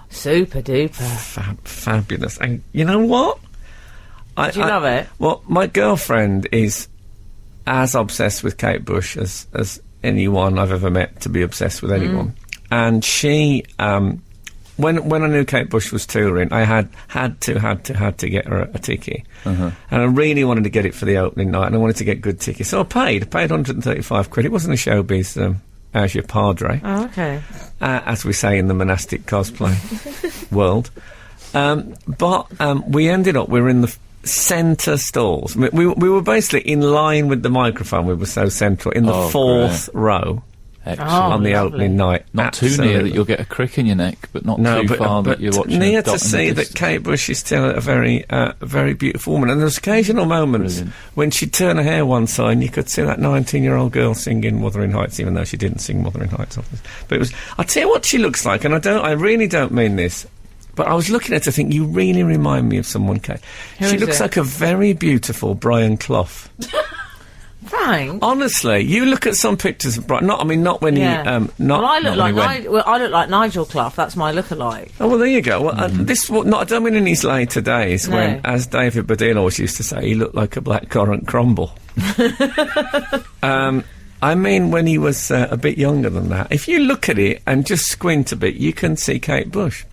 Speaker 3: Super duper.
Speaker 2: Fabulous. And you know what?
Speaker 3: Did you love it?
Speaker 2: Well, my girlfriend is as obsessed with Kate Bush as anyone I've ever met to be obsessed with anyone. And she, when I knew Kate Bush was touring, I had to get her a ticket. And I really wanted to get it for the opening night, and I wanted to get good tickets. So I paid 135 quid. It wasn't a showbiz as your padre,
Speaker 3: Oh, okay.
Speaker 2: as we say in the monastic cosplay world. But we ended up, we were in the centre stalls. We were basically in line with the microphone. We were so central, in the fourth row
Speaker 4: Excellent.
Speaker 2: on the
Speaker 3: lovely.
Speaker 2: opening night.
Speaker 4: Not too near
Speaker 2: Absolutely.
Speaker 4: that you'll get a crick in your neck, but not
Speaker 2: No,
Speaker 4: too
Speaker 2: but,
Speaker 4: far
Speaker 2: but
Speaker 4: that you're watching
Speaker 2: near
Speaker 4: a dot
Speaker 2: to
Speaker 4: in
Speaker 2: see
Speaker 4: the
Speaker 2: that
Speaker 4: distance.
Speaker 2: Kate Bush is still a very beautiful woman. And there's occasional moments
Speaker 4: Brilliant.
Speaker 2: when she'd turn her hair one side and you could see that 19-year-old girl singing Wuthering Heights, even though she didn't sing Wuthering Heights. Obviously. But it was, I'll tell you what she looks like, and I really don't mean this, but I was looking at her thinking, you really remind me of someone, Kate.
Speaker 3: Who
Speaker 2: She
Speaker 3: is
Speaker 2: looks
Speaker 3: it?
Speaker 2: like a very beautiful Brian Clough.
Speaker 3: Frank.
Speaker 2: Honestly, you look at some pictures of Brian, not when
Speaker 3: Yeah.
Speaker 2: he, not...
Speaker 3: Well, I look
Speaker 2: not
Speaker 3: like
Speaker 2: when he went.
Speaker 3: I look like Nigel Clough. That's my lookalike.
Speaker 2: Oh, well, there you go. Well, I don't mean in his later days
Speaker 3: No.
Speaker 2: when, as David Baddiel always used to say, he looked like a blackcurrant crumble. I mean when he was a bit younger than that. If you look at it and just squint a bit, you can see Kate Bush.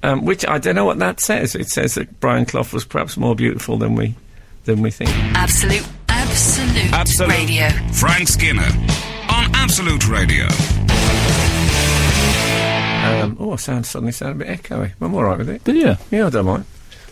Speaker 2: Which, I don't know what that says. It says that Brian Clough was perhaps more beautiful than we think.
Speaker 1: Absolute Radio.
Speaker 5: Frank Skinner on Absolute Radio.
Speaker 2: I suddenly sound a bit echoey. I'm all right with it.
Speaker 4: Did you?
Speaker 2: Yeah, I don't mind.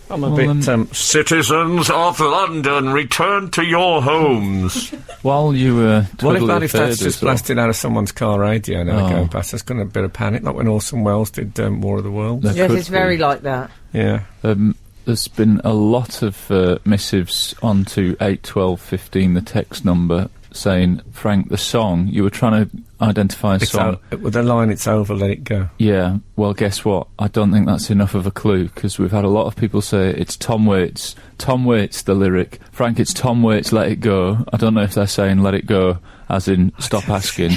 Speaker 2: I'm a bit... citizens of London, return to your homes.
Speaker 4: While you were
Speaker 2: What if
Speaker 4: twiddling
Speaker 2: that if that's
Speaker 4: your
Speaker 2: just
Speaker 4: fingers,
Speaker 2: blasted out of someone's car radio now
Speaker 4: Oh.
Speaker 2: going past? That's going to be a bit of panic, like when Orson Welles did War of the Worlds.
Speaker 4: There
Speaker 3: Yes,
Speaker 4: could
Speaker 3: it's very
Speaker 4: be.
Speaker 3: like that.
Speaker 2: Yeah.
Speaker 4: There's been a lot of missives onto 81215, the text number, saying, Frank, the song, you were trying to identify a song.
Speaker 2: With the line, it's over, let it go.
Speaker 4: Yeah, well, guess what? I don't think that's enough of a clue, because we've had a lot of people say it's Tom Waits. Tom Waits, the lyric. Frank, it's Tom Waits, let it go. I don't know if they're saying let it go, as in stop asking,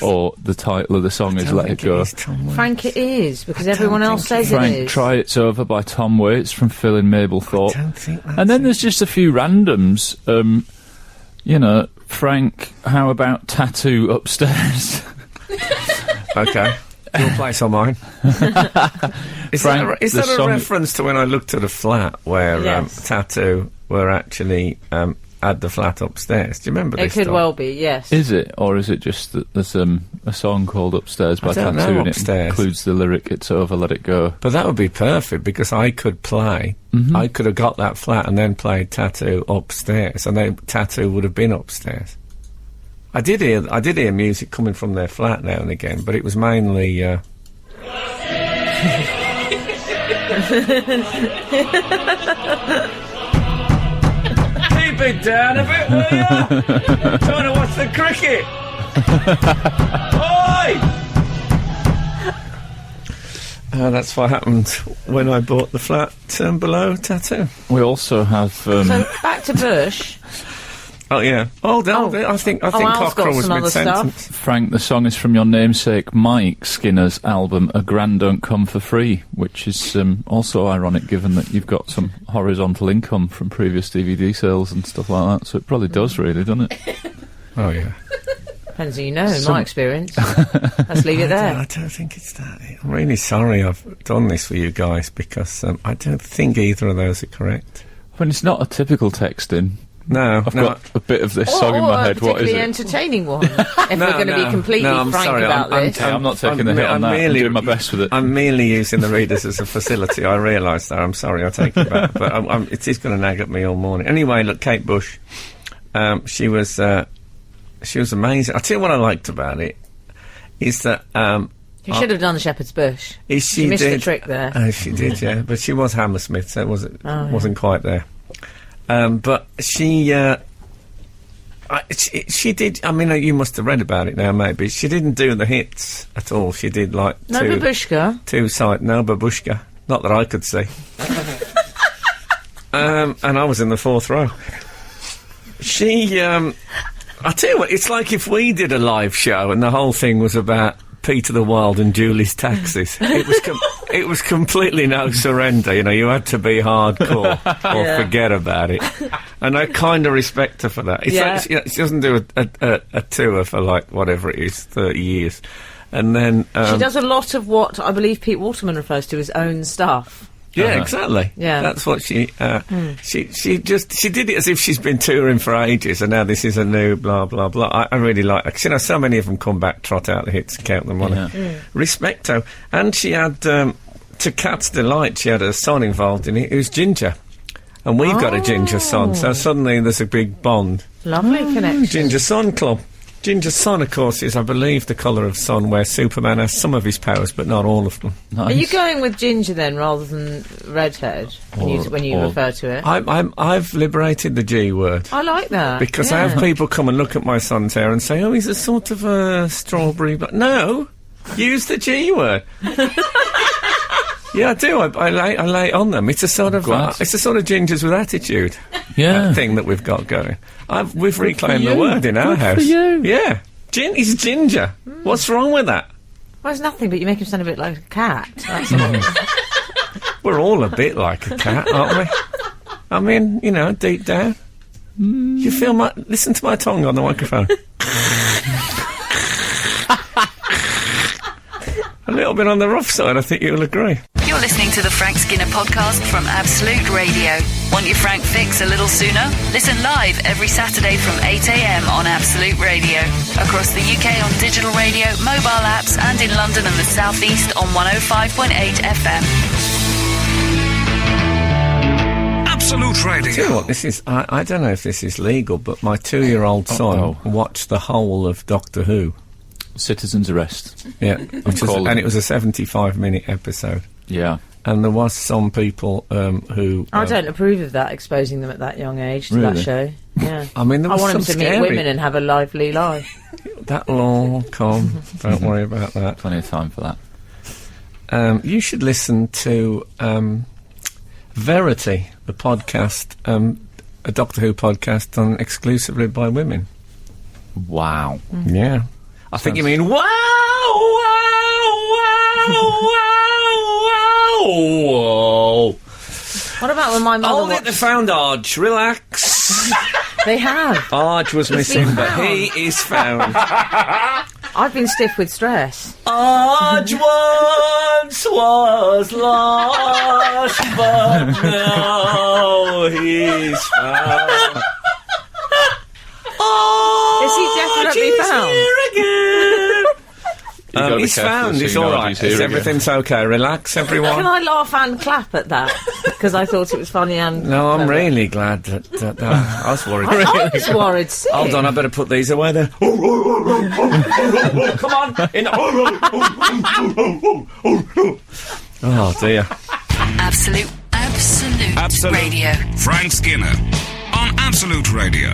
Speaker 4: or the title of the song is Let It Go.
Speaker 3: Frank, it is, because everyone else says it
Speaker 4: Frank,
Speaker 3: is.
Speaker 4: Try It's Over by Tom Waits from Phil and Mabel Thorpe.
Speaker 2: don't think that's
Speaker 4: And then there's just a few randoms. You know, Frank, how about tattoo upstairs?
Speaker 2: Okay. Your place or mine? Is
Speaker 4: Frank,
Speaker 2: that
Speaker 4: the
Speaker 2: a
Speaker 4: song-
Speaker 2: reference to when I looked at a flat where
Speaker 3: Yes.
Speaker 2: Tattoo were actually had the flat upstairs? Do you remember
Speaker 3: It
Speaker 2: this?
Speaker 3: could
Speaker 2: Tom?
Speaker 3: well be, yes.
Speaker 4: Is it? Or is it just that there's a song called Upstairs by
Speaker 2: I don't
Speaker 4: Tattoo
Speaker 2: know,
Speaker 4: and it
Speaker 2: Upstairs.
Speaker 4: includes the lyric, It's Over, Let It Go?
Speaker 2: But that would be perfect because I could play. I could have got that flat and then played Tattoo upstairs, and then Tattoo would have been upstairs. I did hear music coming from their flat now and again, but it was mainly. Keep it down a bit, will ya? Trying to watch the cricket. Oi! That's what happened when I bought the flat below Tattoo.
Speaker 4: We also have...
Speaker 3: So back to Bush.
Speaker 2: Oh yeah. Oh, no, I think
Speaker 3: Al's
Speaker 2: Cockerell
Speaker 3: got
Speaker 2: was
Speaker 3: some other
Speaker 2: mid-sentence.
Speaker 4: Frank, the song is from your namesake Mike Skinner's album A Grand Don't Come For Free, which is also ironic given that you've got some horizontal income from previous DVD sales and stuff like that, so it probably does really, doesn't it?
Speaker 2: Oh yeah.
Speaker 3: Depends who you know, in my experience. Let's leave it
Speaker 2: I
Speaker 3: there.
Speaker 2: don't think it's that. I'm really sorry I've done this for you guys because I don't think either of those are correct.
Speaker 4: When it's not a typical texting.
Speaker 2: No,
Speaker 4: I've
Speaker 2: no.
Speaker 4: got a bit of this song in my head. What is
Speaker 3: a particularly
Speaker 4: it?
Speaker 3: entertaining one. If we're going to be completely
Speaker 2: I'm
Speaker 3: frank
Speaker 2: sorry,
Speaker 3: about this.
Speaker 4: I'm not taking the hit on that. I'm doing my best with it.
Speaker 2: I'm merely using the readers as a facility. I realise that. I'm sorry. I take it back. But it is going to nag at me all morning. Anyway, look, Kate Bush. She was amazing. I tell you what I liked about it is that
Speaker 3: You should have done the Shepherd's Bush.
Speaker 2: she
Speaker 3: missed
Speaker 2: did
Speaker 3: the trick there.
Speaker 2: Oh, she did, yeah. But she was Hammersmith, so it wasn't quite there. But she did. I mean, you must have read about it now, maybe. She didn't do the hits at all. She did like
Speaker 3: No babushka.
Speaker 2: no babushka. Not that I could see. And I was in the fourth row. She, I tell you what, it's like if we did a live show and the whole thing was about Peter the Wild and Julie's taxis. It was completely no surrender. You know, you had to be hardcore or forget about it. And I kind of respect her for that. It's like, she doesn't do a tour for like whatever it is, 30 years, and then
Speaker 3: She does a lot of what I believe Pete Waterman refers to as own stuff.
Speaker 2: Yeah, exactly.
Speaker 3: Yeah.
Speaker 2: That's what she did it as if she's been touring for ages, and now this is a new blah blah blah. I really like her. 'Cause, you know, so many of them come back, trot out the hits, and count them on her. Respect her. And she had, to Cat's delight, she had a son involved in it who's ginger, and we've got a ginger son, so suddenly there's a big bond.
Speaker 3: Lovely connection.
Speaker 2: Ginger Son Club. Ginger Son, of course, is, I believe, the colour of sun where Superman has some of his powers, but not all of them.
Speaker 4: Nice.
Speaker 3: Are you going with ginger then, rather than redhead, when you refer to it?
Speaker 2: I've liberated the G word.
Speaker 3: I like that.
Speaker 2: Because I have people come and look at my son's hair and say, oh, he's a sort of a strawberry... No! Use the G word. Yeah, I do. I lay it on them. It's a sort of gingers with attitude thing that we've got going. We've reclaimed the word in our house.
Speaker 4: For you.
Speaker 2: Yeah. He's ginger. What's wrong with that?
Speaker 3: Well, it's nothing, but you make him sound a bit like a cat. That's all.
Speaker 2: We're all a bit like a cat, aren't we? I mean, you know, deep down. You feel listen to my tongue on the microphone. A little bit on the rough side, I think you'll agree.
Speaker 1: You're listening to the Frank Skinner podcast from Absolute Radio. Want your Frank fix a little sooner? Listen live every Saturday from 8 a.m. on Absolute Radio. Across the UK on digital radio, mobile apps, and in London and the South East on 105.8 FM.
Speaker 5: Absolute Radio.
Speaker 2: Tell you what, this is, I don't know if this is legal, but my 2-year-old son watched the whole of Doctor Who.
Speaker 4: Citizen's Arrest.
Speaker 2: Yeah, it was a 75-minute episode.
Speaker 4: Yeah.
Speaker 2: And there was some people who...
Speaker 3: I don't approve of that, exposing them at that young age to that show. Yeah.
Speaker 2: I mean, there was
Speaker 3: want them to
Speaker 2: some
Speaker 3: meet women and have a lively life.
Speaker 2: That'll all come. Don't worry about that.
Speaker 4: Plenty of time for that.
Speaker 2: You should listen to Verity, the podcast, a Doctor Who podcast done exclusively by women.
Speaker 4: Wow.
Speaker 2: Yeah. I think you mean, wow, wow, wow, wow.
Speaker 3: What about when my mother
Speaker 2: Hold it the found arch, relax.
Speaker 3: They have.
Speaker 2: Arge was missing, but he is found.
Speaker 3: I've been stiff with stress.
Speaker 2: Arge once was lost, but now he's found.
Speaker 3: Is he definitely found?
Speaker 2: He's found. He's all right. Everything's okay. Relax, everyone.
Speaker 3: Can I laugh and clap at that? Because I thought it was funny and...
Speaker 2: No, I'm really glad that I was worried.
Speaker 3: I was worried sick.
Speaker 2: Hold on, I better put these away there. Come on. Oh, dear.
Speaker 1: Absolute Radio.
Speaker 5: Frank Skinner on Absolute Radio.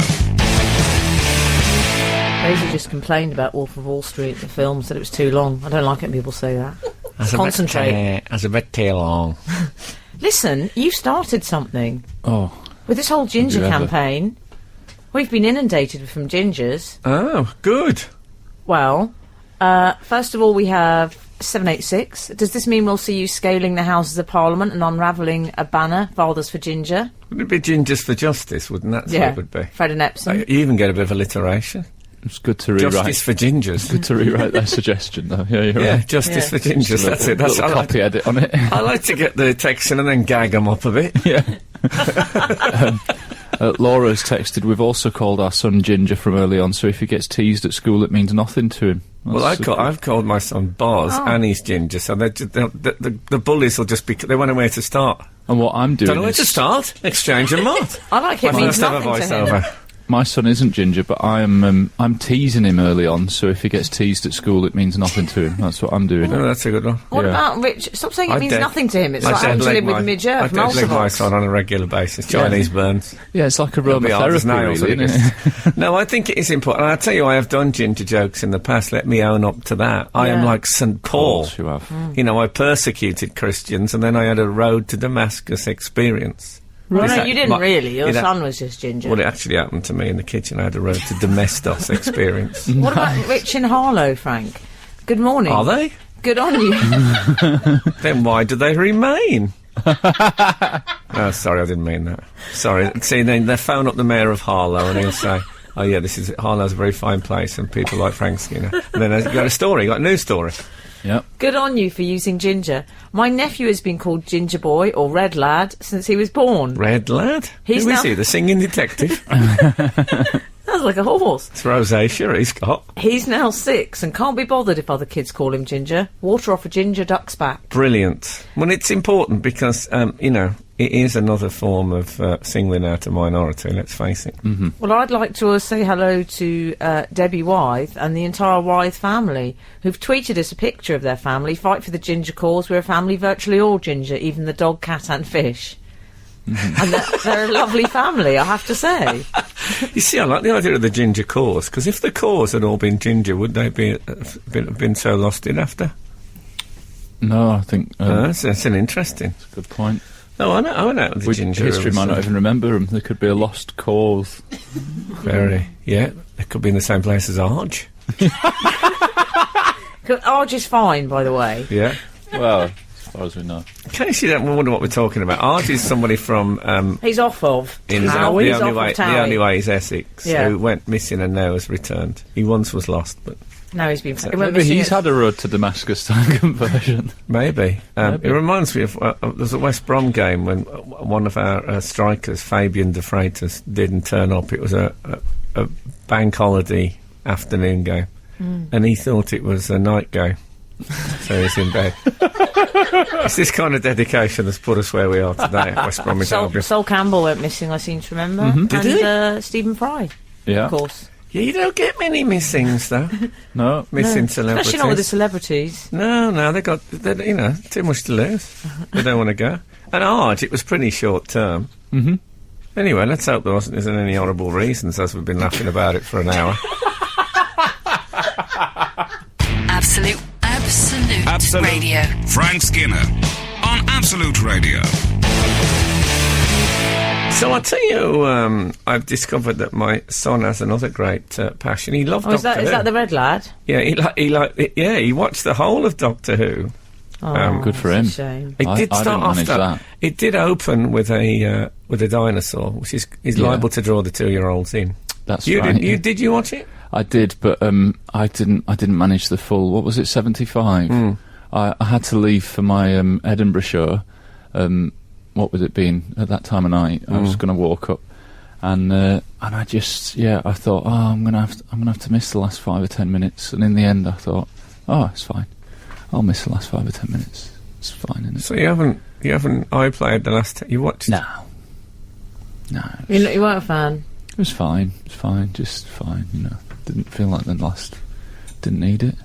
Speaker 3: Rosie just complained about Wolf of Wall Street, the film, said it was too long. I don't like it when people say that. Concentrate.
Speaker 2: That's a bit too long.
Speaker 3: Listen, you started something.
Speaker 4: Oh.
Speaker 3: With this whole ginger campaign, we've been inundated from gingers.
Speaker 2: Oh, good.
Speaker 3: Well, first of all, we have 786. Does this mean we'll see you scaling the Houses of Parliament and unravelling a banner, Fathers for Ginger?
Speaker 2: Wouldn't it be Gingers for Justice, wouldn't that? What it would be?
Speaker 3: Fred and Epsom.
Speaker 2: You even get a bit of alliteration.
Speaker 4: It's good to rewrite.
Speaker 2: Justice for Gingers.
Speaker 4: Good to rewrite their suggestion, though. Yeah, you're right.
Speaker 2: Justice for Gingers. That's it. That's
Speaker 4: a copy edit on it.
Speaker 2: I like to get the text in and then gag them up a bit.
Speaker 4: Yeah. Laura's texted, we've also called our son Ginger from early on, so if he gets teased at school, it means nothing to him.
Speaker 2: I've called my son Boz, and he's Ginger, so the bullies will just be... They won't know where to start.
Speaker 4: And what I'm doing
Speaker 2: Don't know where to start. Exchange and mod.
Speaker 3: I like it. Means nothing to him.
Speaker 4: My son isn't Ginger, but I'm teasing him early on, so if he gets teased at school, it means nothing to him. That's what I'm doing.
Speaker 2: Oh, that's a good one.
Speaker 3: What about Rich? Stop saying it means nothing to him. It's like having to live with Midger
Speaker 2: I
Speaker 3: from
Speaker 2: dead my son on a regular basis. Chinese burns.
Speaker 4: Yeah, it's like aromatherapy, really, isn't it?
Speaker 2: No, I think it is important. And I tell you, I have done ginger jokes in the past. Let me own up to that. I am like St. Paul.
Speaker 4: You have.
Speaker 2: You know, I persecuted Christians, and then I had a road to Damascus experience.
Speaker 3: Well, no, you didn't really. Your son was just Ginger.
Speaker 2: Well, it actually happened to me in the kitchen. I had a road to Domestos experience.
Speaker 3: What about Rich and Harlow, Frank? Good morning.
Speaker 2: Are they?
Speaker 3: Good on you.
Speaker 2: Then why do they remain? Oh, sorry, I didn't mean that. Sorry. See, then they phone up the mayor of Harlow and he'll say, oh, yeah, Harlow's a very fine place and people like Frank Skinner. And then you got a news story.
Speaker 4: Yep.
Speaker 3: Good on you for using ginger. My nephew has been called Ginger Boy or Red Lad since he was born.
Speaker 2: Red Lad? Who is he? The singing detective?
Speaker 3: Sounds like a horse.
Speaker 2: It's rosacea he's got.
Speaker 3: He's now 6 and can't be bothered if other kids call him Ginger. Water off a ginger duck's back.
Speaker 2: Brilliant. Well, it's important because, it is another form of singling out a minority, let's face it.
Speaker 4: Mm-hmm.
Speaker 3: Well, I'd like to say hello to Debbie Wythe and the entire Wythe family, who've tweeted us a picture of their family. Fight for the ginger cause. We're a family virtually all ginger, even the dog, cat and fish. Mm-hmm. And they're a lovely family, I have to say.
Speaker 2: You see, I like the idea of the ginger cause, because if the cause had all been ginger, would they been so lost in after?
Speaker 4: No, I think...
Speaker 2: that's an interesting...
Speaker 4: That's a good point.
Speaker 2: No, I know the ginger.
Speaker 4: History might not even remember them. There could be a lost cause.
Speaker 2: Very, yeah. They could be in the same place as Arge.
Speaker 3: Arge is fine, by the way.
Speaker 2: Yeah.
Speaker 4: Well, as far as we know.
Speaker 2: In case you don't wonder what we're talking about, Arge is somebody from...
Speaker 3: he's off of
Speaker 2: Towie. The only way is Essex, who went missing and now has returned. He once was lost, but...
Speaker 3: No, he's been...
Speaker 4: Maybe he's had a road to Damascus style conversion.
Speaker 2: Maybe. It reminds me of... there's a West Brom game when one of our strikers, Fabian de Freitas, didn't turn up. It was a bank holiday afternoon game. And he thought it was a night game. So he's in bed. It's this kind of dedication that's put us where we are today at West Bromwich Albion.
Speaker 3: Sol Campbell went missing, I seem to remember.
Speaker 2: Mm-hmm. Did
Speaker 3: he? Stephen Fry, of course.
Speaker 2: Yeah, you don't get many missings, though.
Speaker 4: No.
Speaker 2: Missing celebrities.
Speaker 3: Especially not with the celebrities.
Speaker 2: No, they've got, too much to lose. They don't want to go. And Arge, it was pretty short term.
Speaker 4: Mm-hmm.
Speaker 2: Anyway, let's hope there isn't any horrible reasons, as we've been laughing about it for an hour.
Speaker 1: Absolute Radio.
Speaker 5: Frank Skinner on Absolute Radio.
Speaker 2: So I'll tell you, I've discovered that my son has another great passion. He loved Doctor Who.
Speaker 3: Is that the Red Lad?
Speaker 2: Yeah, he watched the whole of Doctor Who,
Speaker 4: Good for him.
Speaker 3: It's a shame.
Speaker 2: It did
Speaker 4: I
Speaker 2: start
Speaker 4: didn't
Speaker 2: off
Speaker 4: manage that.
Speaker 2: It did open with a dinosaur, which is liable to draw the 2-year-olds in.
Speaker 4: That's
Speaker 2: You
Speaker 4: right.
Speaker 2: didn't? Did you watch it?
Speaker 4: I did, but I didn't manage the full. What was it? 75. I had to leave for my Edinburgh show. What would it been at that time of night? I was going to walk up, and I just I thought, oh, I'm gonna have to miss the last 5 or 10 minutes. And in the end, I thought, oh, it's fine. I'll miss the last 5 or 10 minutes. It's fine, isn't it?
Speaker 2: So you haven't iPlayed the last. You watched?
Speaker 4: No.
Speaker 3: You weren't a fan?
Speaker 4: It was fine. It's fine. Just fine. Didn't feel like the last. Didn't need it.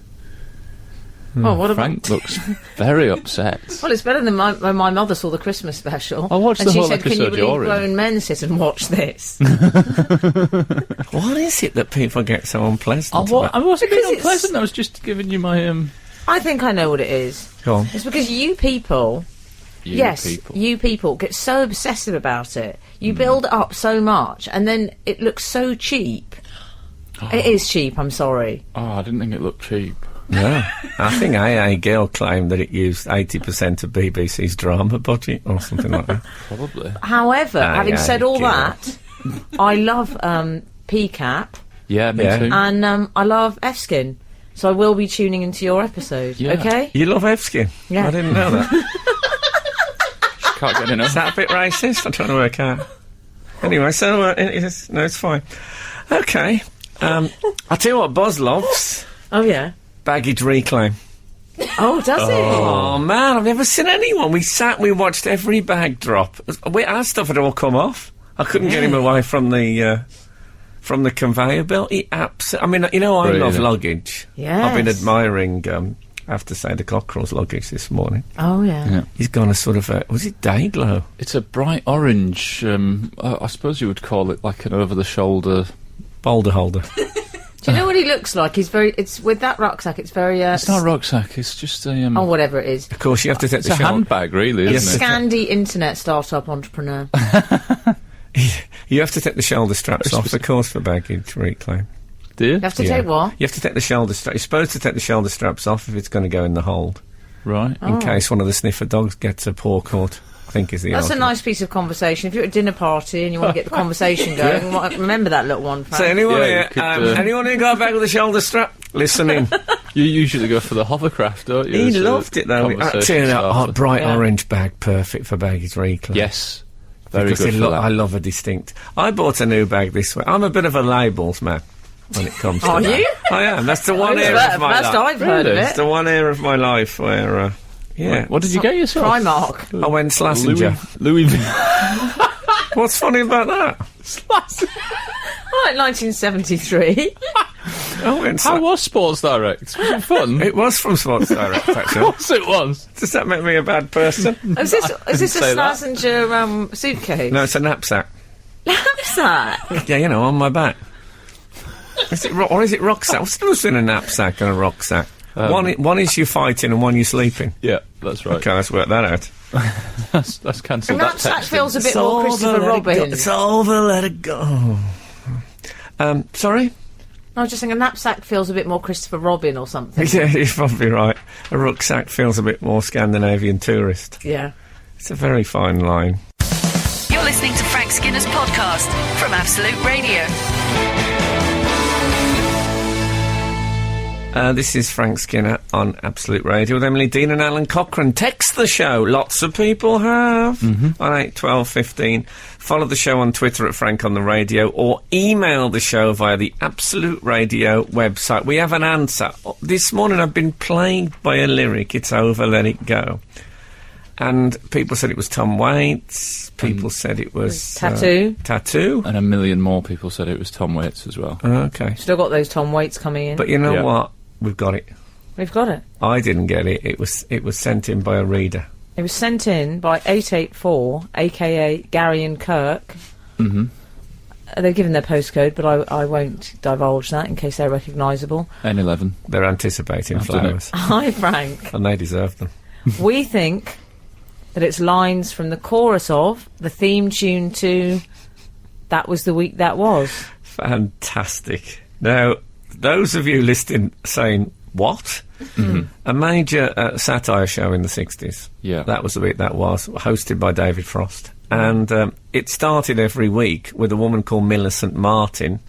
Speaker 3: Oh, what
Speaker 4: Frank looks very upset.
Speaker 3: Well, it's better than when my mother saw the Christmas special.
Speaker 4: I watched
Speaker 3: and
Speaker 4: the
Speaker 3: she
Speaker 4: whole
Speaker 3: said,
Speaker 4: episode
Speaker 3: "Can you believe
Speaker 4: you're in?"
Speaker 3: grown men sit and watch this?"
Speaker 2: What is it that people get so unpleasant
Speaker 4: I
Speaker 2: about?
Speaker 4: wasn't
Speaker 3: Because
Speaker 4: being
Speaker 3: it's-
Speaker 4: unpleasant. I was just giving you my
Speaker 3: I think I know what it is.
Speaker 2: Go on.
Speaker 3: It's because you people,
Speaker 4: people.
Speaker 3: you people get so obsessive about it. You build it up so much, and then it looks so cheap. It is cheap. I'm sorry.
Speaker 4: Oh, I didn't think it looked cheap.
Speaker 2: No, I think AA Girl claimed that it used 80% of BBC's drama budget or something like that.
Speaker 4: Probably.
Speaker 3: However, having said all
Speaker 2: Gil.
Speaker 3: that, I love PCAP
Speaker 4: Yeah, me
Speaker 2: Yeah.
Speaker 4: too.
Speaker 3: and I love F-Skin. So I will be tuning into your episode.
Speaker 4: Yeah.
Speaker 3: Okay.
Speaker 2: You love F-Skin?
Speaker 3: Yeah.
Speaker 2: I didn't know that.
Speaker 4: Can't get enough.
Speaker 2: Is that a bit racist? I'm trying to work out. Anyway, so it's fine. Okay. I'll tell you what Buzz loves.
Speaker 3: Oh yeah.
Speaker 2: Baggage reclaim.
Speaker 3: Oh, does it?
Speaker 2: Oh man, I've never seen anyone. We watched every bag drop. Our stuff had all come off. I couldn't get him away from the conveyor belt. I mean, I love
Speaker 4: Brilliant.
Speaker 2: luggage.
Speaker 3: Yes.
Speaker 2: I've been admiring, I have to say, the Cockerell's luggage this morning.
Speaker 3: Oh yeah.
Speaker 4: Yeah.
Speaker 2: He's gone a sort of was it Dayglow?
Speaker 4: It's a bright orange. I suppose you would call it like an over-the-shoulder.
Speaker 2: Boulder holder.
Speaker 3: Do you know what he looks like? It's with that rucksack. It's very.
Speaker 4: It's not a rucksack. It's just a.
Speaker 3: Oh, whatever it is.
Speaker 2: Of course, you have to take
Speaker 4: It's
Speaker 2: the
Speaker 4: a
Speaker 2: shoulder.
Speaker 4: handbag, really, isn't it?
Speaker 3: Scandi internet startup entrepreneur.
Speaker 2: You have to take the shoulder straps off, of course, for baggage reclaim.
Speaker 4: Do you?
Speaker 3: You have to
Speaker 2: Yeah.
Speaker 3: take what?
Speaker 2: You have to take the shoulder straps. You're supposed to take the shoulder straps off if it's going to go in the hold,
Speaker 4: Right.
Speaker 3: Oh.
Speaker 2: in case one of the sniffer dogs gets a paw caught. I think is the
Speaker 3: That's a
Speaker 2: argument.
Speaker 3: nice piece of conversation. If you're at a dinner party and you want to get the conversation going, you might remember that little one.
Speaker 2: So
Speaker 3: Frank.
Speaker 2: anyone
Speaker 4: Yeah,
Speaker 2: here,
Speaker 4: you could,
Speaker 2: anyone who got back with a shoulder strap? Listen in.
Speaker 4: You usually go for the hovercraft, don't you?
Speaker 2: He
Speaker 4: as a
Speaker 2: loved it though.
Speaker 4: conversation starter.
Speaker 2: Bright
Speaker 3: Yeah.
Speaker 2: orange bag, perfect for baggage reclaim.
Speaker 4: Yes. Very
Speaker 2: Because
Speaker 4: good for that.
Speaker 2: I love a distinct. I bought a new bag this week. I'm a bit of a labels man when it comes to
Speaker 3: Are
Speaker 2: that.
Speaker 3: you?
Speaker 2: I am. That's the one
Speaker 3: It's
Speaker 2: area
Speaker 3: the
Speaker 2: of my
Speaker 3: first
Speaker 2: life.
Speaker 3: I've heard of
Speaker 4: Really?
Speaker 2: It's
Speaker 3: it.
Speaker 2: the one area of my life where,
Speaker 4: What did you get yourself?
Speaker 3: Primark.
Speaker 2: I went Slazenger.
Speaker 4: Louis
Speaker 2: What's funny about that?
Speaker 3: I like 1973.
Speaker 2: I went
Speaker 4: How was Sports Direct? Was it fun?
Speaker 2: It was from Sports Direct, actually.
Speaker 4: Yes, it was.
Speaker 2: Does that make me a bad person?
Speaker 3: Is this a
Speaker 4: say that.
Speaker 3: Slazenger suitcase?
Speaker 2: No, it's a knapsack.
Speaker 3: Knapsack.
Speaker 2: Yeah, on my back. Or is it rucksack? What's the difference between a knapsack and a rucksack? One is you fighting and one you sleeping.
Speaker 4: Yeah, that's right.
Speaker 2: Okay, let's work that out.
Speaker 4: Let's
Speaker 3: A
Speaker 4: cancel that
Speaker 3: knapsack
Speaker 4: text.
Speaker 3: feels a bit more Christopher Robin.
Speaker 2: It's over, let it go. Sorry?
Speaker 3: I was just saying a knapsack feels a bit more Christopher Robin or something.
Speaker 2: Yeah, you're probably right. A rucksack feels a bit more Scandinavian tourist.
Speaker 3: Yeah.
Speaker 2: It's a very fine line.
Speaker 1: You're listening to Frank Skinner's podcast from Absolute Radio.
Speaker 2: This is Frank Skinner on Absolute Radio with Emily Dean and Alan Cochrane. Text the show. Lots of people have. On 8, 12, 15. Follow the show on Twitter at Frank on the Radio or email the show via the Absolute Radio website. We have an answer. This morning I've been plagued by a lyric. It's over, let it go. And people said it was Tom Waits. People said it was...
Speaker 3: Tattoo.
Speaker 2: Tattoo.
Speaker 4: And a million more people said it was Tom Waits as well.
Speaker 2: Okay.
Speaker 3: Still got those Tom Waits coming in.
Speaker 2: But you know
Speaker 4: Yeah.
Speaker 2: what? We've got it.
Speaker 3: We've got it.
Speaker 2: I didn't get it. It was sent in by a reader.
Speaker 3: It was sent in by 884, a.k.a. Gary and Kirk.
Speaker 4: Mm-hmm.
Speaker 3: They've given their postcode, but I won't divulge that in case they're recognisable.
Speaker 4: N11.
Speaker 2: They're anticipating
Speaker 4: I've done
Speaker 2: flowers.
Speaker 3: Hi, Frank.
Speaker 2: And they deserve them.
Speaker 3: We think that it's lines from the chorus of the theme tune to That Was the Week That Was.
Speaker 2: Fantastic. Now, those of you listening saying, what? A major satire show in the 60s.
Speaker 4: Yeah.
Speaker 2: That was the week that was, hosted by David Frost. And it started every week with a woman called Millicent Martin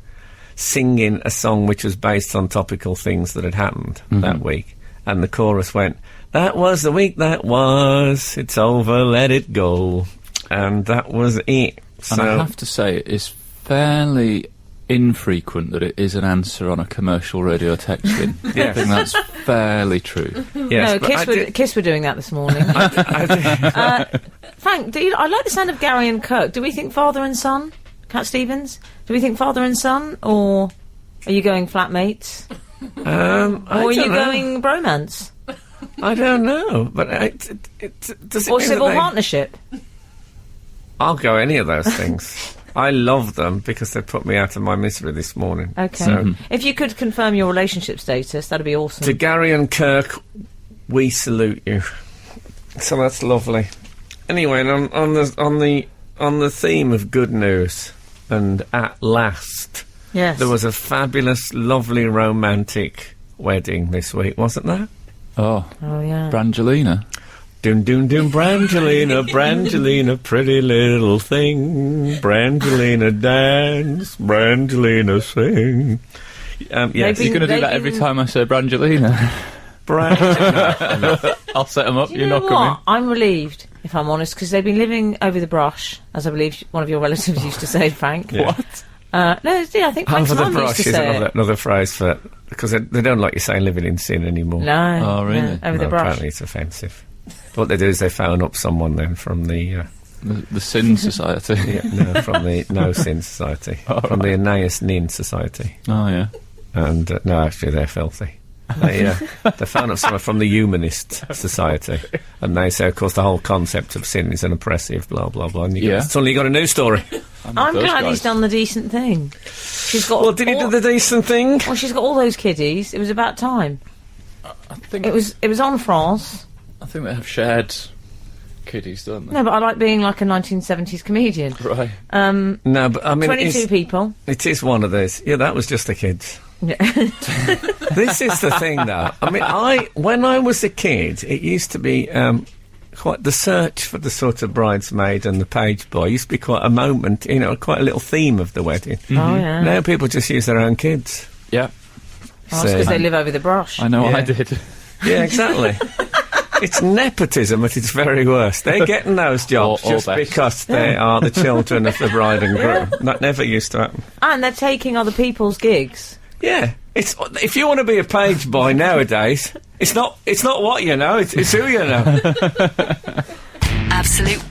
Speaker 2: singing a song which was based on topical things that had happened that week. And the chorus went, "That was the week that was, it's over, let it go." And that was it.
Speaker 4: And I have to say, it is fairly infrequent that it is an answer on a commercial radio texting. I think that's fairly true.
Speaker 3: No,
Speaker 2: Yes,
Speaker 3: Kiss were doing that this morning. Frank, I like the sound of Gary and Kirk. Do we think father and son? Cat Stevens? Do we think father and son? Or are you going flatmates? Or are you going bromance?
Speaker 2: I don't know, but does it
Speaker 3: Or
Speaker 2: mean
Speaker 3: civil
Speaker 2: that
Speaker 3: partnership?
Speaker 2: I'll go any of those things. I love them because they put me out of my misery this morning.
Speaker 3: Okay.
Speaker 2: So,
Speaker 3: If you could confirm your relationship status, that'd be awesome.
Speaker 2: to Gary and Kirk, we salute you. So that's lovely. Anyway, and on the theme of good news, and at last,
Speaker 3: Yes.
Speaker 2: there was a fabulous, lovely, romantic wedding this week, wasn't there?
Speaker 4: Oh,
Speaker 3: yeah.
Speaker 4: Brangelina.
Speaker 2: Doom, doom, doom, Brangelina, Brangelina, pretty little thing. Brangelina dance, Brangelina sing. Yes,
Speaker 3: Maybe-
Speaker 4: You're going to do that every time I say Brangelina.
Speaker 2: Brangelina.
Speaker 4: I'll set them up,
Speaker 3: Do you
Speaker 4: you're
Speaker 3: know
Speaker 4: not coming.
Speaker 3: what? I'm relieved, if I'm honest, because they've been living over the brush, as I believe one of your relatives used to say, Frank.
Speaker 2: Yeah.
Speaker 4: What?
Speaker 3: No, yeah, I think Frank's
Speaker 2: Over the
Speaker 3: mum used
Speaker 2: brush
Speaker 3: to
Speaker 2: is
Speaker 3: say it.
Speaker 2: another phrase for because they don't like you saying living in sin anymore.
Speaker 3: No.
Speaker 4: Oh, really?
Speaker 3: no, over the
Speaker 2: No,
Speaker 3: brush.
Speaker 2: apparently it's offensive. What they do is they phone up someone then from the
Speaker 4: The Sin Society.
Speaker 2: from the No Sin Society, from the Anais Nin Society,
Speaker 4: Oh, yeah.
Speaker 2: and no, actually they're filthy. They phone up someone from the Humanist Society, and they say, of course, the whole concept of sin is an oppressive, blah blah blah. And suddenly you got a new story.
Speaker 3: I'm glad he's done the decent thing. She's got.
Speaker 2: Well, did he do the decent thing?
Speaker 3: Well, she's got all those kiddies. It was about time.
Speaker 4: I think
Speaker 3: It was on France.
Speaker 4: I think they have shared kiddies, don't they?
Speaker 3: No, but I like being like a 1970s comedian.
Speaker 4: Right.
Speaker 2: No, but I mean,
Speaker 3: 22 people.
Speaker 2: it is one of those. Yeah, that was just the kids.
Speaker 3: Yeah.
Speaker 2: This is the thing, though. I mean, when I was a kid, it used to be quite the search for the sort of bridesmaid and the page boy used to be quite a moment, quite a little theme of the wedding.
Speaker 3: Oh, yeah.
Speaker 2: Now people just use their own kids.
Speaker 4: Yeah.
Speaker 3: That's because they live over the brush.
Speaker 4: I know
Speaker 2: Yeah.
Speaker 4: I did.
Speaker 2: Yeah, exactly. It's nepotism at its very worst. They're getting those jobs
Speaker 4: Or
Speaker 2: just
Speaker 4: best.
Speaker 2: because they are the children of the bride and groom. That never used to happen.
Speaker 3: And they're taking other people's gigs.
Speaker 2: Yeah, if you want to be a page boy nowadays, it's not what you know, it's who you know.
Speaker 1: Absolute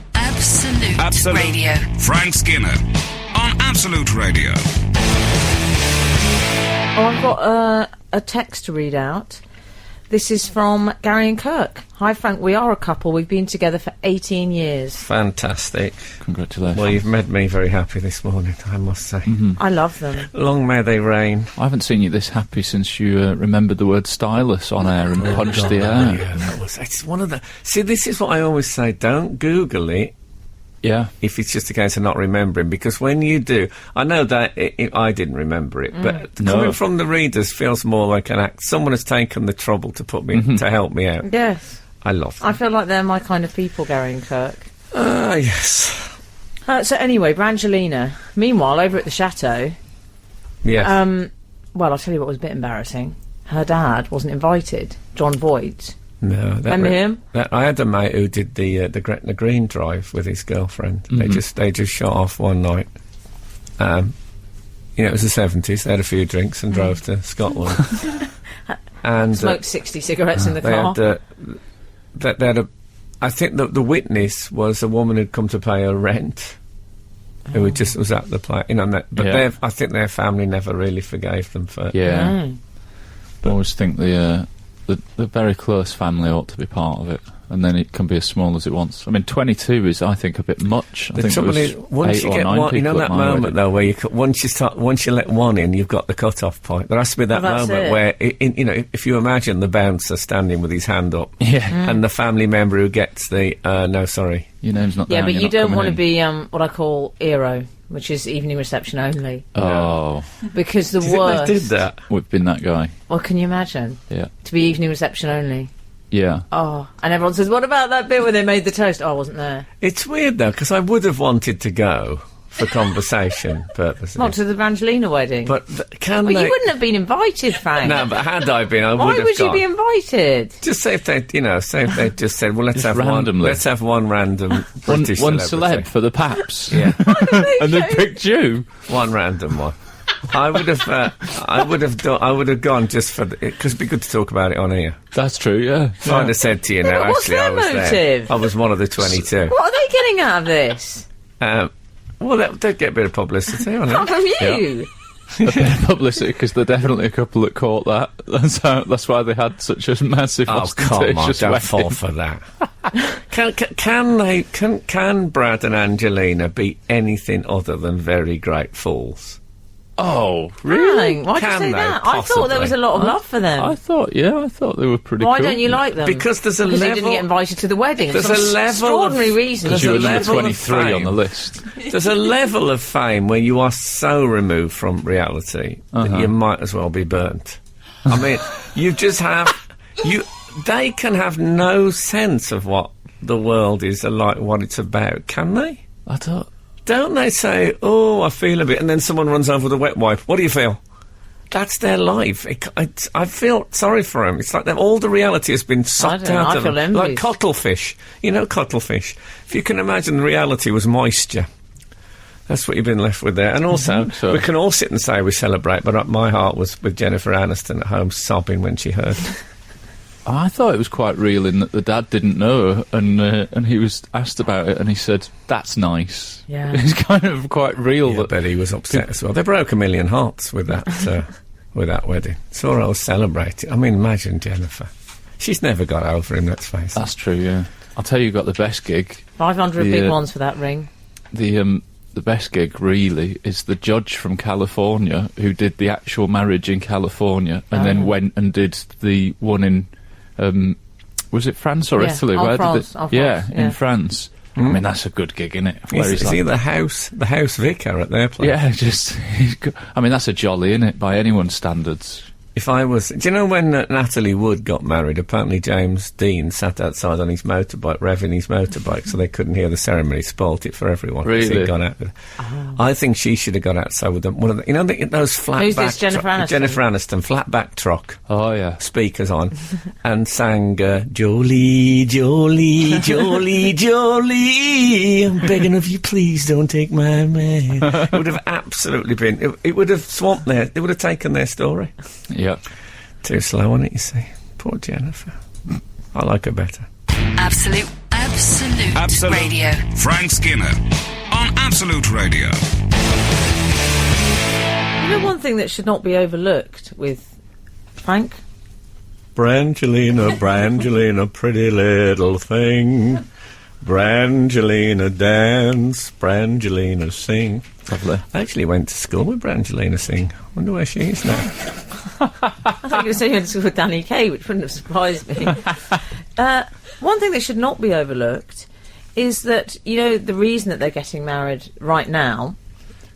Speaker 1: Radio.
Speaker 5: Frank Skinner on Absolute Radio.
Speaker 3: Oh, I've got a text to read out. This is from Gary and Kirk. Hi, Frank. We are a couple. We've been together for 18 years.
Speaker 2: Fantastic.
Speaker 4: Congratulations.
Speaker 2: Well, you've made me very happy this morning, I must say.
Speaker 3: I love them.
Speaker 2: Long may they reign.
Speaker 4: I haven't seen you this happy since you remembered the word stylus on air and punched the air.
Speaker 2: Yeah, it's one of the... See, this is what I always say, don't Google it
Speaker 4: Yeah.
Speaker 2: if it's just a case of not remembering, because when you do... I know that I didn't remember it, but
Speaker 4: No.
Speaker 2: coming from the readers feels more like an act. Someone has taken the trouble to put me to help me out.
Speaker 3: Yes.
Speaker 2: I love them.
Speaker 3: I feel like they're my kind of people, Gary and Kirk.
Speaker 2: Ah, yes.
Speaker 3: So anyway, Brangelina. Meanwhile, over at the chateau,
Speaker 2: Yes.
Speaker 3: well, I'll tell you what was a bit embarrassing. Her dad wasn't invited, John Voight.
Speaker 2: No, that
Speaker 3: Remember him?
Speaker 2: I had a mate who did the Gretna Green drive with his girlfriend. They just shot off one night. It was the 70s. They had a few drinks and drove to Scotland. And
Speaker 3: Smoked 60 cigarettes in the
Speaker 2: they
Speaker 3: car.
Speaker 2: had they had a. I think the witness was a woman who'd come to pay her rent. Who just was at the play, but
Speaker 4: Yeah.
Speaker 2: I think their family never really forgave them for.
Speaker 4: Yeah.
Speaker 3: No.
Speaker 4: I always think the very close family ought to be part of it, and then it can be as small as it wants. I mean, 22 is, I think, a bit much. I
Speaker 2: The
Speaker 4: think
Speaker 2: trouble
Speaker 4: it
Speaker 2: is,
Speaker 4: was
Speaker 2: once
Speaker 4: 8
Speaker 2: you
Speaker 4: or
Speaker 2: get
Speaker 4: 9
Speaker 2: one,
Speaker 4: people
Speaker 2: that
Speaker 4: at my
Speaker 2: moment
Speaker 4: wedding.
Speaker 2: though, where once you let one in, you've got the cut-off point. There has to be that
Speaker 3: Well, that's
Speaker 2: moment
Speaker 3: it.
Speaker 2: where, if you imagine the bouncer standing with his hand up,
Speaker 4: Yeah.
Speaker 2: and the family member who gets the no, sorry,
Speaker 4: Your name's not
Speaker 3: Yeah,
Speaker 4: down,
Speaker 3: but
Speaker 4: you're
Speaker 3: you
Speaker 4: not
Speaker 3: don't
Speaker 4: coming
Speaker 3: want to
Speaker 4: in.
Speaker 3: be what I call hero. which is evening reception only.
Speaker 4: Oh,
Speaker 3: Because the
Speaker 2: Do you think
Speaker 3: worst...
Speaker 2: they did that?
Speaker 4: we've been that guy.
Speaker 3: Well, can you imagine?
Speaker 4: Yeah.
Speaker 3: To be evening reception only.
Speaker 4: Yeah.
Speaker 3: Oh, and everyone says, what about that bit where they made the toast? Oh, I wasn't there.
Speaker 2: It's weird, though, because I would have wanted to go for conversation purposes.
Speaker 3: Not to the Brangelina wedding.
Speaker 2: But can
Speaker 3: Well,
Speaker 2: they...
Speaker 3: you wouldn't have been invited, Frank.
Speaker 2: No, but had I been, I
Speaker 3: Why
Speaker 2: would have
Speaker 3: would you
Speaker 2: gone.
Speaker 3: be invited?
Speaker 2: Just say if they, say if they just said, well, let's
Speaker 4: Just
Speaker 2: have
Speaker 4: randomly.
Speaker 2: let's have one random British
Speaker 4: one
Speaker 2: celebrity.
Speaker 4: celeb for the Paps.
Speaker 2: Yeah,
Speaker 4: And they picked you.
Speaker 2: one random one. I would have gone just for because it'd be good to talk about it on here.
Speaker 4: That's true, yeah.
Speaker 2: So I'd have said to you,
Speaker 3: Yeah,
Speaker 2: no,
Speaker 3: but what's
Speaker 2: actually, I
Speaker 3: their
Speaker 2: was there.
Speaker 3: motive?
Speaker 2: I was one of the 22.
Speaker 3: What are they getting out of this?
Speaker 2: Well, they'd get a bit of publicity on
Speaker 3: Not
Speaker 2: it.
Speaker 3: from you.
Speaker 4: A bit of publicity, because they're definitely a couple that caught that. That's why they had such a massive
Speaker 2: Oh, come on,
Speaker 4: ostentatious
Speaker 2: don't
Speaker 4: wedding.
Speaker 2: fall for that. Can Brad and Angelina be anything other than very great fools?
Speaker 4: Oh,
Speaker 3: Frank, why'd you
Speaker 2: Can
Speaker 3: say
Speaker 2: they
Speaker 3: that? I thought there was a lot of love for them.
Speaker 4: I thought they were pretty
Speaker 3: Why
Speaker 4: cool.
Speaker 3: don't you like them?
Speaker 2: Because there's a
Speaker 3: Because
Speaker 2: level...
Speaker 3: they didn't get invited to the wedding.
Speaker 2: There's
Speaker 3: For
Speaker 2: a
Speaker 3: some
Speaker 2: level
Speaker 3: extraordinary
Speaker 2: of-
Speaker 3: reason.
Speaker 4: Because
Speaker 2: There's
Speaker 4: you
Speaker 2: a
Speaker 4: were number
Speaker 2: level of
Speaker 4: 23 on the
Speaker 2: fame.
Speaker 4: list.
Speaker 2: There's a level of fame where you are so removed from reality that you might as well be burnt. I mean, you just have... They can have no sense of what the world is like, what it's about, can they?
Speaker 4: I thought...
Speaker 2: Don't they say, oh, I feel a bit, and then someone runs over with a wet wipe. What do you feel? That's their life. I feel sorry for them. It's like all the reality has been sucked
Speaker 3: I
Speaker 2: out of
Speaker 3: feel
Speaker 2: them. Like
Speaker 3: envious.
Speaker 2: cuttlefish. You know cuttlefish? If you can imagine the reality was moisture. That's what you've been left with there. And also,
Speaker 4: so.
Speaker 2: we can all sit and say we celebrate, but my heart was with Jennifer Aniston at home sobbing when she heard it.
Speaker 4: I thought it was quite real in that the dad didn't know, and he was asked about it, and he said, "That's nice."
Speaker 3: Yeah.
Speaker 4: It's kind of quite real.
Speaker 2: Yeah,
Speaker 4: that
Speaker 2: but he was upset as well. They broke 1 million hearts with that with that wedding. Saw her all celebrating. I mean, imagine Jennifer. She's never got over him, let's face it.
Speaker 4: That's true. Yeah, I'll tell you, who got the best gig.
Speaker 3: 500
Speaker 4: The,
Speaker 3: big ones for that ring.
Speaker 4: The best gig really is the judge from California who did the actual marriage in California, and then went and did the one in. Was it France or
Speaker 3: Yeah,
Speaker 4: Italy?
Speaker 3: en
Speaker 4: Where
Speaker 3: France,
Speaker 4: did
Speaker 3: en
Speaker 4: it? Yeah,
Speaker 3: France, yeah.
Speaker 4: in France. I mean, that's a good gig, isn't it? Where he's
Speaker 2: Is he
Speaker 4: like,
Speaker 2: the house vicar at their place?
Speaker 4: yeah, just. I mean, that's a jolly, isn't it? By anyone's standards.
Speaker 2: If I was... Do you know when Natalie Wood got married, apparently James Dean sat outside on his motorbike, revving his motorbike, so they couldn't hear the ceremony, spoilt it for everyone. 'cause
Speaker 4: Really?
Speaker 2: he'd gone out with I think she should have gone outside with them. One of the, you know those flat
Speaker 3: Who's
Speaker 2: back...
Speaker 3: this, Jennifer Aniston?
Speaker 2: Jennifer Aniston, flat back truck,
Speaker 4: Oh yeah.
Speaker 2: speakers on, and sang, Jolie, Jolie, Jolie, Jolie, I'm begging of you, please don't take my man. It would have absolutely been... It would have swamped their... It would have taken their story.
Speaker 4: Yep.
Speaker 2: Too slow on it, you see. Poor Jennifer. I like her better.
Speaker 1: Absolute Radio.
Speaker 5: Frank Skinner on Absolute Radio.
Speaker 3: You know one thing that should not be overlooked with Frank?
Speaker 2: Brangelina, pretty little thing. Brangelina dance, Brangelina sing.
Speaker 4: Lovely.
Speaker 2: I actually went to school with Brangelina Singh. Wonder where she is now.
Speaker 3: I thought you were going to say you went to school with Danny Kaye, which wouldn't have surprised me. One thing that should not be overlooked is that, you know, the reason that they're getting married right now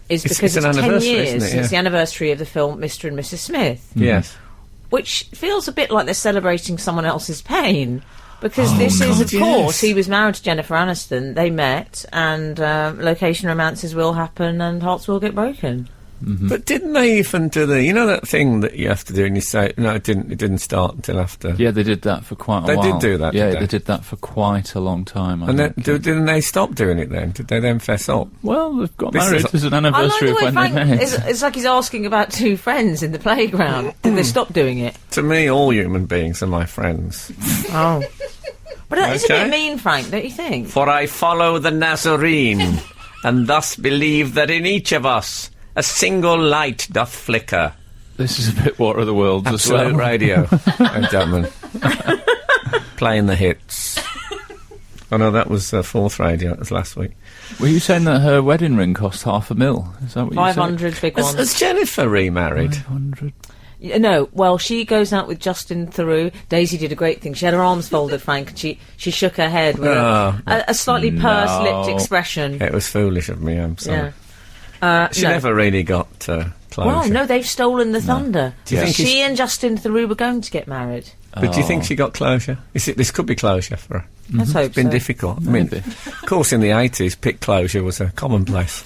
Speaker 3: is
Speaker 2: It's-
Speaker 3: because
Speaker 2: it's
Speaker 3: it's,
Speaker 2: an
Speaker 3: 10
Speaker 2: anniversary,
Speaker 3: years
Speaker 2: isn't it?
Speaker 3: since
Speaker 2: Yeah.
Speaker 3: the anniversary of the film Mr. and Mrs. Smith,
Speaker 2: Yes.
Speaker 3: which feels a bit like they're celebrating someone else's pain. Because this is,
Speaker 2: God,
Speaker 3: of course,
Speaker 2: yes.
Speaker 3: he was married to Jennifer Aniston, they met, and location romances will happen and hearts will get broken.
Speaker 2: But didn't they even do you know that thing that you have to do and you say, no, it didn't start until after?
Speaker 4: Yeah, they did that for quite a
Speaker 2: They
Speaker 4: while.
Speaker 2: did do that,
Speaker 4: Yeah,
Speaker 2: did they?
Speaker 4: they did that for quite a long time. I
Speaker 2: And then,
Speaker 4: think.
Speaker 2: didn't they stop doing it then? Did they then fess up?
Speaker 4: Well, they've got
Speaker 2: This
Speaker 4: married.
Speaker 2: is-
Speaker 4: There's an
Speaker 3: I like
Speaker 4: anniversary
Speaker 3: the
Speaker 4: of
Speaker 3: way
Speaker 4: when
Speaker 3: Frank,
Speaker 4: they met.
Speaker 3: it's like he's asking about two friends in the playground. Did they stop doing it?
Speaker 2: To me, all human beings are my friends.
Speaker 3: Oh. But isn't
Speaker 2: Okay.
Speaker 3: it mean, Frank, don't you think?
Speaker 2: For I follow the Nazarene, and thus believe that in each of us a single light doth flicker.
Speaker 4: This is a bit War of the Worlds as well.
Speaker 2: Absolute Radio, gentlemen. Playing the hits. Oh no, that was Fourth Radio. That was last week.
Speaker 4: Were you saying that her wedding ring cost $500,000? Is that what you
Speaker 3: 500 big
Speaker 2: Has
Speaker 3: ones.
Speaker 2: Jennifer remarried?
Speaker 4: 500.
Speaker 3: No, well, she goes out with Justin Theroux. Daisy did a great thing. She had her arms folded, Frank, and she shook her head with
Speaker 2: Oh,
Speaker 3: a slightly pursed-lipped
Speaker 4: no.
Speaker 3: expression.
Speaker 2: It was foolish of me, I'm sorry.
Speaker 3: Yeah.
Speaker 2: She
Speaker 3: no.
Speaker 2: never really got closure.
Speaker 3: Well, no, they've stolen the thunder.
Speaker 2: Do you think
Speaker 3: she and Justin Theroux were going to get married?
Speaker 2: But do you think she got closure? This could be closure for her.
Speaker 3: Let's hope
Speaker 2: It's been
Speaker 3: so.
Speaker 2: difficult. I mean, of course, in the 80s, pit closure was a commonplace.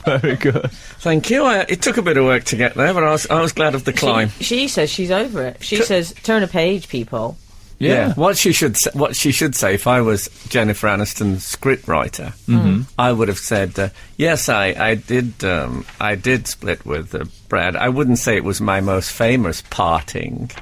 Speaker 4: Very good.
Speaker 2: Thank you. It took a bit of work to get there, but I was glad of the climb.
Speaker 3: She says she's over it. She says, turn a page, people.
Speaker 2: Yeah. What she should say, if I was Jennifer Aniston's scriptwriter, I would have said, yes, I did split with Brad. I wouldn't say it was my most famous parting.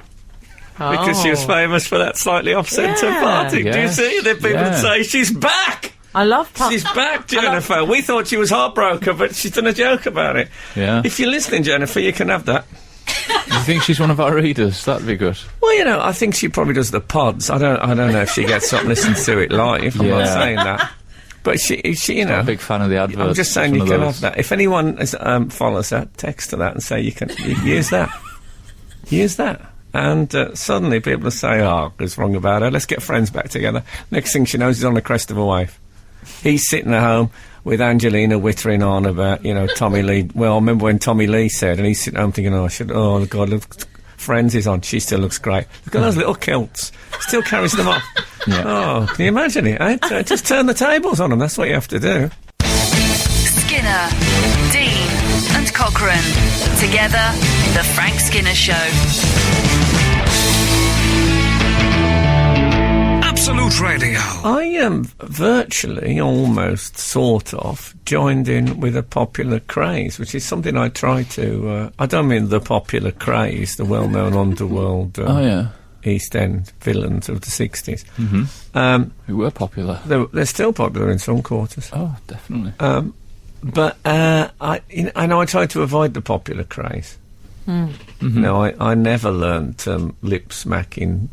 Speaker 2: Because she was famous for that slightly off-centre parting.
Speaker 4: Yeah.
Speaker 2: Do you see? That people would say, she's back!
Speaker 3: I love
Speaker 2: She's back, Jennifer. We thought she was heartbroken, but she's done a joke about it.
Speaker 4: Yeah.
Speaker 2: If you're listening, Jennifer, you can have that.
Speaker 4: You think she's one of our readers? That'd be good.
Speaker 2: Well, I think she probably does the pods. I don't know if she gets up and listens to it live. I'm not saying that. But she
Speaker 4: I'm a big fan of the adverts.
Speaker 2: I'm just saying you can have that. If anyone follows that, text to that and say you can use that. Use that. And suddenly people will say, what's wrong about her? Let's get friends back together. Next thing she knows, he's on the crest of a wave. He's sitting at home with Angelina whittering on about, Tommy Lee. Well, I remember when Tommy Lee said, and he's sitting home thinking, oh, God, look, Friends is on. She still looks great. Look at those little kilts. Still carries them off.
Speaker 4: Yeah.
Speaker 2: Oh, can you imagine it? Just turn the tables on them. That's what you have to do.
Speaker 1: Skinner, Dean and Cochrane. Together, The Frank Skinner Show.
Speaker 5: Absolute Radio.
Speaker 2: I am virtually, almost, sort of, joined in with a popular craze, which is something I try to... I don't mean the popular craze, the well-known underworld East End villains of the 60s.
Speaker 4: Mm-hmm. Who were popular.
Speaker 2: They're still popular in some quarters.
Speaker 4: Oh, definitely.
Speaker 2: But I know I try to avoid the popular craze.
Speaker 4: Mm-hmm.
Speaker 2: No, I never learnt lip-smacking,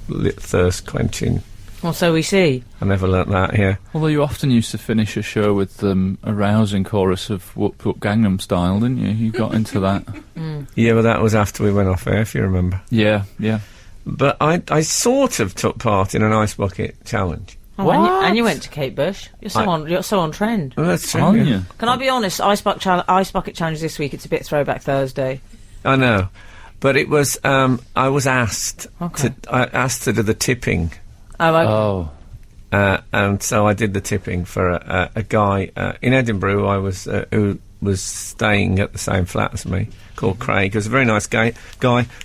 Speaker 2: thirst-quenching.
Speaker 3: Well, so we see.
Speaker 2: I never learnt that here.
Speaker 4: Although you often used to finish a show with a rousing chorus of Whoop Whoop Gangnam Style, didn't you? You got into that.
Speaker 2: Yeah, but that was after we went off air, if you remember.
Speaker 4: Yeah, yeah.
Speaker 2: But I sort of took part in an ice bucket challenge.
Speaker 3: Oh, and you went to Kate Bush. You're so on trend.
Speaker 2: Well, that's true.
Speaker 4: Aren't
Speaker 2: yeah.
Speaker 4: you?
Speaker 3: Can I be honest? Ice bucket challenge this week. It's a bit Throwback Thursday.
Speaker 2: I know, but it was. I was asked
Speaker 3: Okay.
Speaker 2: to do the tipping.
Speaker 3: Oh, okay.
Speaker 4: Oh.
Speaker 2: And so I did the tipping for a guy in Edinburgh who was staying at the same flat as me, called Craig. He was a very nice guy,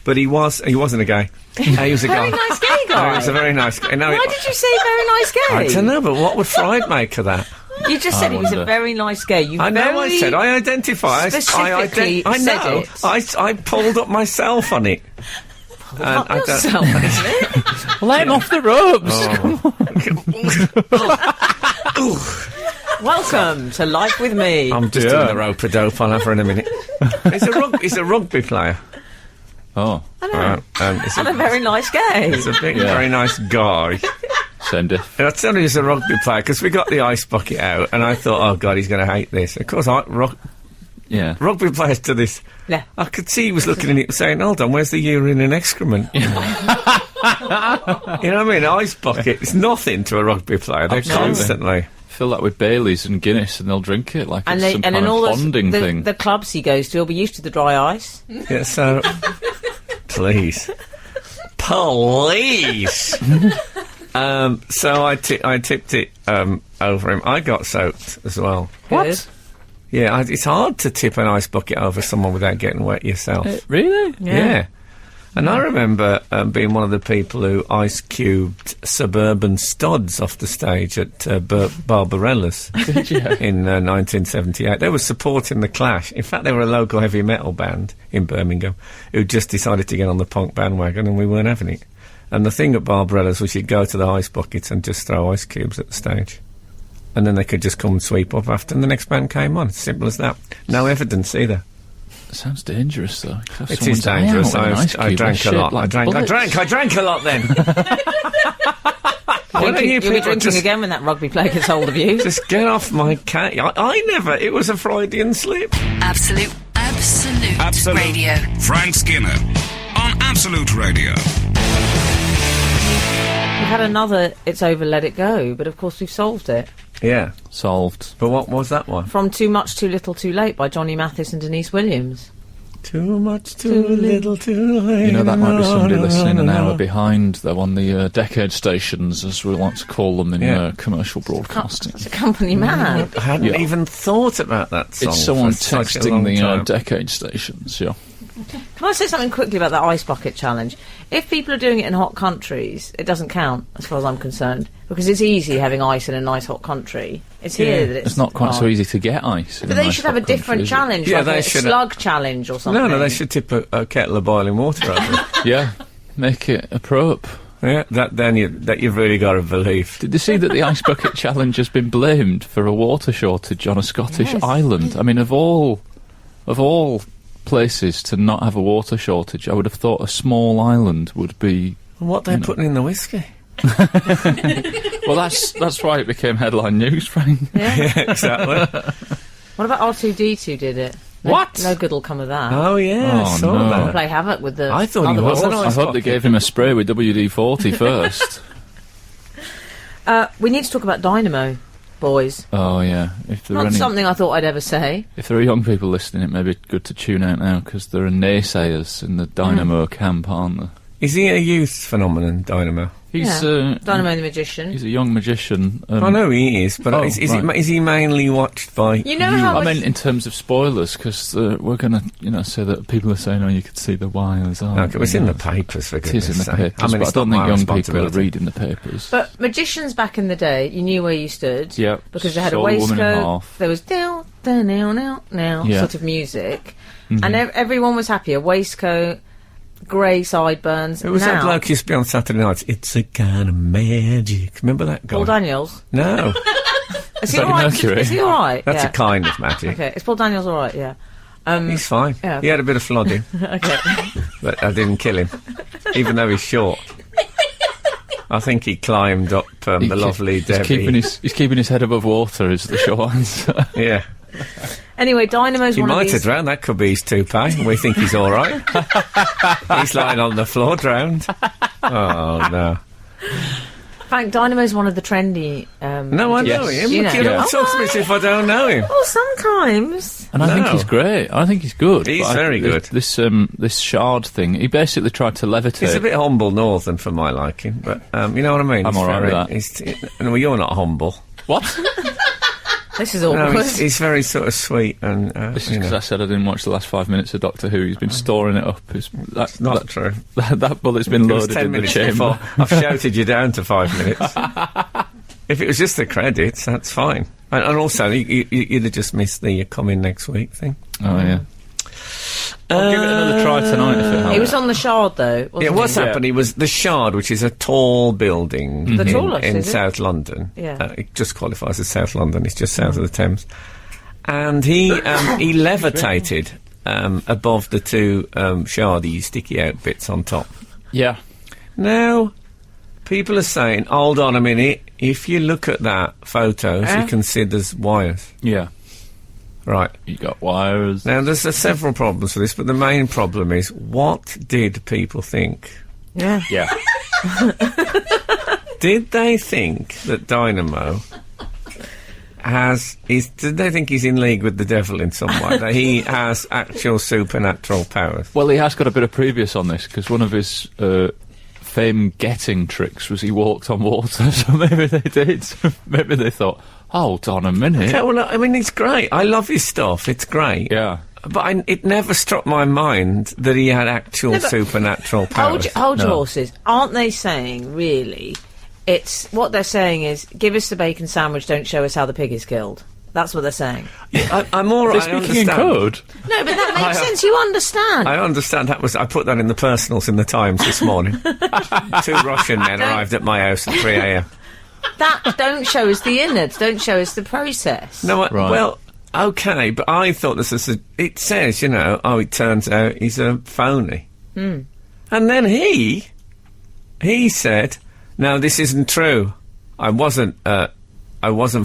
Speaker 2: but he wasn't a gay. He was a
Speaker 3: Very
Speaker 2: guy.
Speaker 3: nice gay guy.
Speaker 2: He was a very nice guy. No,
Speaker 3: Why did you say very nice gay?
Speaker 2: I don't know, but what would Freud make of that?
Speaker 3: You just said he was a
Speaker 4: wonder.
Speaker 3: very nice gay. You
Speaker 2: I know
Speaker 3: very
Speaker 2: I said, I identify.
Speaker 3: specifically
Speaker 2: I
Speaker 3: said
Speaker 2: know.
Speaker 3: it.
Speaker 2: I pulled up myself on it.
Speaker 3: Not yourself, isn't it?
Speaker 4: Let him off the ropes!
Speaker 3: Welcome to Life with Me.
Speaker 2: I'm just doing the rope-a-dope. I'll have her in a minute. He's a rugby player.
Speaker 4: Oh,
Speaker 2: He's
Speaker 3: And a very nice gay.
Speaker 2: a big, very nice guy.
Speaker 4: same diff.
Speaker 2: And I tell you, he's a rugby player because we got the ice bucket out, and I thought, oh God, he's going to hate this. Of course,
Speaker 4: Yeah.
Speaker 2: rugby players to this.
Speaker 3: Yeah.
Speaker 2: I could see he was looking at it saying, hold on, where's the urine and excrement? You know what I mean? Ice bucket, it's nothing to a rugby player. They're
Speaker 4: Absolutely.
Speaker 2: constantly...
Speaker 4: Fill that with Baileys and Guinness and they'll drink it like
Speaker 3: And
Speaker 4: it's some kind
Speaker 3: in
Speaker 4: of
Speaker 3: all
Speaker 4: bonding thing.
Speaker 3: the clubs he goes to, he'll be used to the dry ice.
Speaker 2: Yeah, so... Please. Police! So I tipped it over him. I got soaked as well.
Speaker 3: What?
Speaker 2: Yeah, it's hard to tip an ice bucket over someone without getting wet yourself.
Speaker 4: Really?
Speaker 2: Yeah. And I remember being one of the people who ice-cubed Suburban Studs off the stage at Barbarella's in 1978. They were supporting the Clash. In fact, they were a local heavy metal band in Birmingham who just decided to get on the punk bandwagon, and we weren't having it. And the thing at Barbarella's was you'd go to the ice buckets and just throw ice cubes at the stage. And then they could just come and sweep up after, and the next band came on. Simple as that. No evidence either.
Speaker 4: Sounds dangerous, though.
Speaker 2: It is dangerous. I drank a lot. I drank a lot then. Why don't you
Speaker 3: You'll be
Speaker 2: people
Speaker 3: drinking
Speaker 2: just
Speaker 3: again when that rugby player gets hold of you.
Speaker 2: just get off my cat? I never. It was a Freudian slip.
Speaker 1: Absolute Radio.
Speaker 5: Frank Skinner on Absolute Radio.
Speaker 3: We've had another It's Over, Let It Go, but of course we've solved it.
Speaker 2: Yeah.
Speaker 4: Solved.
Speaker 2: But what was that one?
Speaker 3: From Too Much, Too Little, Too Late by Johnny Mathis and Denise Williams.
Speaker 2: Too much, too little, too late.
Speaker 4: You know, that might be somebody listening an hour behind, though, on the decade stations, as we like to call them in commercial broadcasting.
Speaker 3: It's a company man.
Speaker 2: I hadn't even thought about that song.
Speaker 4: It's someone
Speaker 2: for such a
Speaker 4: texting
Speaker 2: long
Speaker 4: the
Speaker 2: time.
Speaker 4: decade stations, yeah.
Speaker 3: Can I say something quickly about the ice bucket challenge? If people are doing it in hot countries, it doesn't count, as far as I'm concerned, because it's easy having ice in a nice hot country. It's here that
Speaker 4: It's not quite so easy to get ice.
Speaker 3: But they should have a different challenge,
Speaker 2: Yeah,
Speaker 3: like
Speaker 2: they
Speaker 3: a
Speaker 2: should
Speaker 3: slug challenge or something.
Speaker 2: No, they should tip a kettle of boiling water over it.
Speaker 4: Yeah, make it a prop.
Speaker 2: Yeah, that you've really got to believe.
Speaker 4: Did you see that the ice bucket challenge has been blamed for a water shortage on a Scottish
Speaker 3: Yes.
Speaker 4: island? I mean, of all places to not have a water shortage, I would have thought a small island would be.
Speaker 2: What they're putting in the whiskey?
Speaker 4: Well, that's why it became headline news, Frank.
Speaker 3: Yeah.
Speaker 2: Yeah, exactly.
Speaker 3: What about R2D2 did it?
Speaker 2: What?
Speaker 3: No good will come of that.
Speaker 2: Oh yeah,
Speaker 4: Oh,
Speaker 2: I saw
Speaker 4: no.
Speaker 2: that.
Speaker 3: Play havoc with the
Speaker 2: I thought he
Speaker 3: other
Speaker 2: was an
Speaker 3: horses.
Speaker 2: ice
Speaker 4: I hope they
Speaker 2: bucket.
Speaker 4: gave him a spray with WD-40 first.
Speaker 3: We need to talk about Dynamo, boys.
Speaker 4: Oh yeah, if there are
Speaker 3: Not
Speaker 4: any,
Speaker 3: something I thought I'd ever say.
Speaker 4: if there are young people listening, it may be good to tune out now because there are naysayers in the Dynamo camp, aren't there?
Speaker 2: Is he a youth phenomenon, Dynamo?
Speaker 4: He's
Speaker 3: Dynamo the Magician.
Speaker 4: he's a young magician.
Speaker 2: I know he is, but
Speaker 4: Oh,
Speaker 2: is
Speaker 4: right.
Speaker 2: he mainly watched by
Speaker 3: You know how
Speaker 4: I
Speaker 3: much...
Speaker 4: meant in terms of spoilers, because we're going to, say that people are saying, oh, you could see the wires. Oh,
Speaker 2: Okay, it's in the papers, for
Speaker 4: It is
Speaker 2: goodness
Speaker 4: in the
Speaker 2: sake.
Speaker 4: papers,
Speaker 2: I mean,
Speaker 4: but I
Speaker 2: it's
Speaker 4: don't
Speaker 2: not
Speaker 4: think
Speaker 2: my
Speaker 4: young people are
Speaker 2: responsibility.
Speaker 4: reading the papers.
Speaker 3: But magicians back in the day, you knew where you stood.
Speaker 4: Yep.
Speaker 3: Because they had a
Speaker 4: Saw the woman in
Speaker 3: waistcoat.
Speaker 4: half.
Speaker 3: There was down, down, now, now
Speaker 4: Yeah.
Speaker 3: sort of music. And everyone was happy. A waistcoat, grey sideburns.
Speaker 2: Who was
Speaker 3: now,
Speaker 2: that bloke used to be on Saturday nights? It's a kind of magic. Remember that guy?
Speaker 3: Paul Daniels.
Speaker 2: No,
Speaker 3: Is he
Speaker 4: Freddie
Speaker 3: alright?
Speaker 4: Mercury.
Speaker 3: Is he alright?
Speaker 2: that's
Speaker 3: Yeah.
Speaker 2: a kind of magic.
Speaker 3: Okay, is Paul Daniels alright? Yeah.
Speaker 2: He's fine.
Speaker 3: Yeah.
Speaker 2: He had a bit of flogging,
Speaker 3: Okay.
Speaker 2: but I didn't kill him, even though he's short. I think he climbed up the lovely Debbie.
Speaker 4: He's keeping his head above water, is the short answer.
Speaker 2: Yeah,
Speaker 3: Anyway, Dynamo's
Speaker 2: he
Speaker 3: one of
Speaker 2: might
Speaker 3: these...
Speaker 2: have drowned. That could be his toupee. We think he's all right. He's lying on the floor, drowned. Oh no!
Speaker 3: Frank, Dynamo's one of the trendy...
Speaker 2: No, I know
Speaker 4: Yes.
Speaker 2: him.
Speaker 3: You know.
Speaker 2: You don't
Speaker 4: Yeah.
Speaker 2: talk to me as if I don't know him.
Speaker 3: Oh, sometimes.
Speaker 4: And I think
Speaker 2: No.
Speaker 4: he's great. I think he's good.
Speaker 2: He's
Speaker 4: But
Speaker 2: very good.
Speaker 4: This shard thing, he basically tried to levitate.
Speaker 2: He's a bit humble northern for my liking, but you know what I mean?
Speaker 4: I'm
Speaker 2: He's
Speaker 4: all right with
Speaker 2: very- well, you're not humble.
Speaker 4: What?
Speaker 3: This is
Speaker 2: No,
Speaker 3: awkward.
Speaker 2: he's very sort of sweet and,
Speaker 4: This is
Speaker 2: you
Speaker 4: because
Speaker 2: know.
Speaker 4: I said I didn't watch the last 5 minutes of Doctor Who. He's been storing it up. That's
Speaker 2: Not true.
Speaker 4: That bullet's been
Speaker 2: It was
Speaker 4: loaded
Speaker 2: 10
Speaker 4: in the
Speaker 2: minutes
Speaker 4: chamber.
Speaker 2: before. I've shouted you down to 5 minutes. If it was just the credits, that's fine. And also, you'd have just missed the come in next week thing.
Speaker 4: Oh yeah. I'll give it another try tonight if it helps.
Speaker 3: He was on the Shard, though, wasn't
Speaker 2: Yeah, what's
Speaker 3: he?
Speaker 2: happened? He was the Shard, which is a tall building
Speaker 3: The tallest,
Speaker 2: in
Speaker 3: is it?
Speaker 2: South London.
Speaker 3: Yeah.
Speaker 2: It just qualifies as South London. It's just south of the Thames. And he levitated above the two shardy, sticky out bits on top.
Speaker 4: Yeah.
Speaker 2: Now, people are saying, hold on a minute, if you look at that photos, you can see there's wires.
Speaker 4: Yeah.
Speaker 2: Right.
Speaker 4: You got wires.
Speaker 2: Now, there's several problems with this, but the main problem is, what did people think?
Speaker 3: Yeah.
Speaker 4: Yeah.
Speaker 2: Did they think that Dynamo did they think he's in league with the devil in some way? That he has actual supernatural powers?
Speaker 4: Well, he has got a bit of previous on this because one of his fame-getting tricks was he walked on water. So maybe they did. Maybe they thought, hold on a minute.
Speaker 2: Okay, well, I mean, it's great. I love his stuff. It's great.
Speaker 4: Yeah.
Speaker 2: But it never struck my mind that he had actual
Speaker 3: No, but-
Speaker 2: supernatural powers.
Speaker 3: Hold your
Speaker 4: No.
Speaker 3: horses. Aren't they saying, really, it's... What they're saying is, give us the bacon sandwich, don't show us how the pig is killed. That's what they're saying.
Speaker 2: I'm all right.
Speaker 4: They're
Speaker 2: I
Speaker 4: speaking in
Speaker 2: understand.
Speaker 4: code.
Speaker 3: No, but that makes sense. You understand.
Speaker 2: I understand. I put that in the personals in the Times this morning. 2 Russian men arrived at my house at 3 a.m.
Speaker 3: That don't show us the innards. Don't show us the process.
Speaker 2: No,
Speaker 4: Right.
Speaker 2: well, okay, but I thought this was it says, it turns out he's a phony. And then he said, no, this isn't true. I wasn't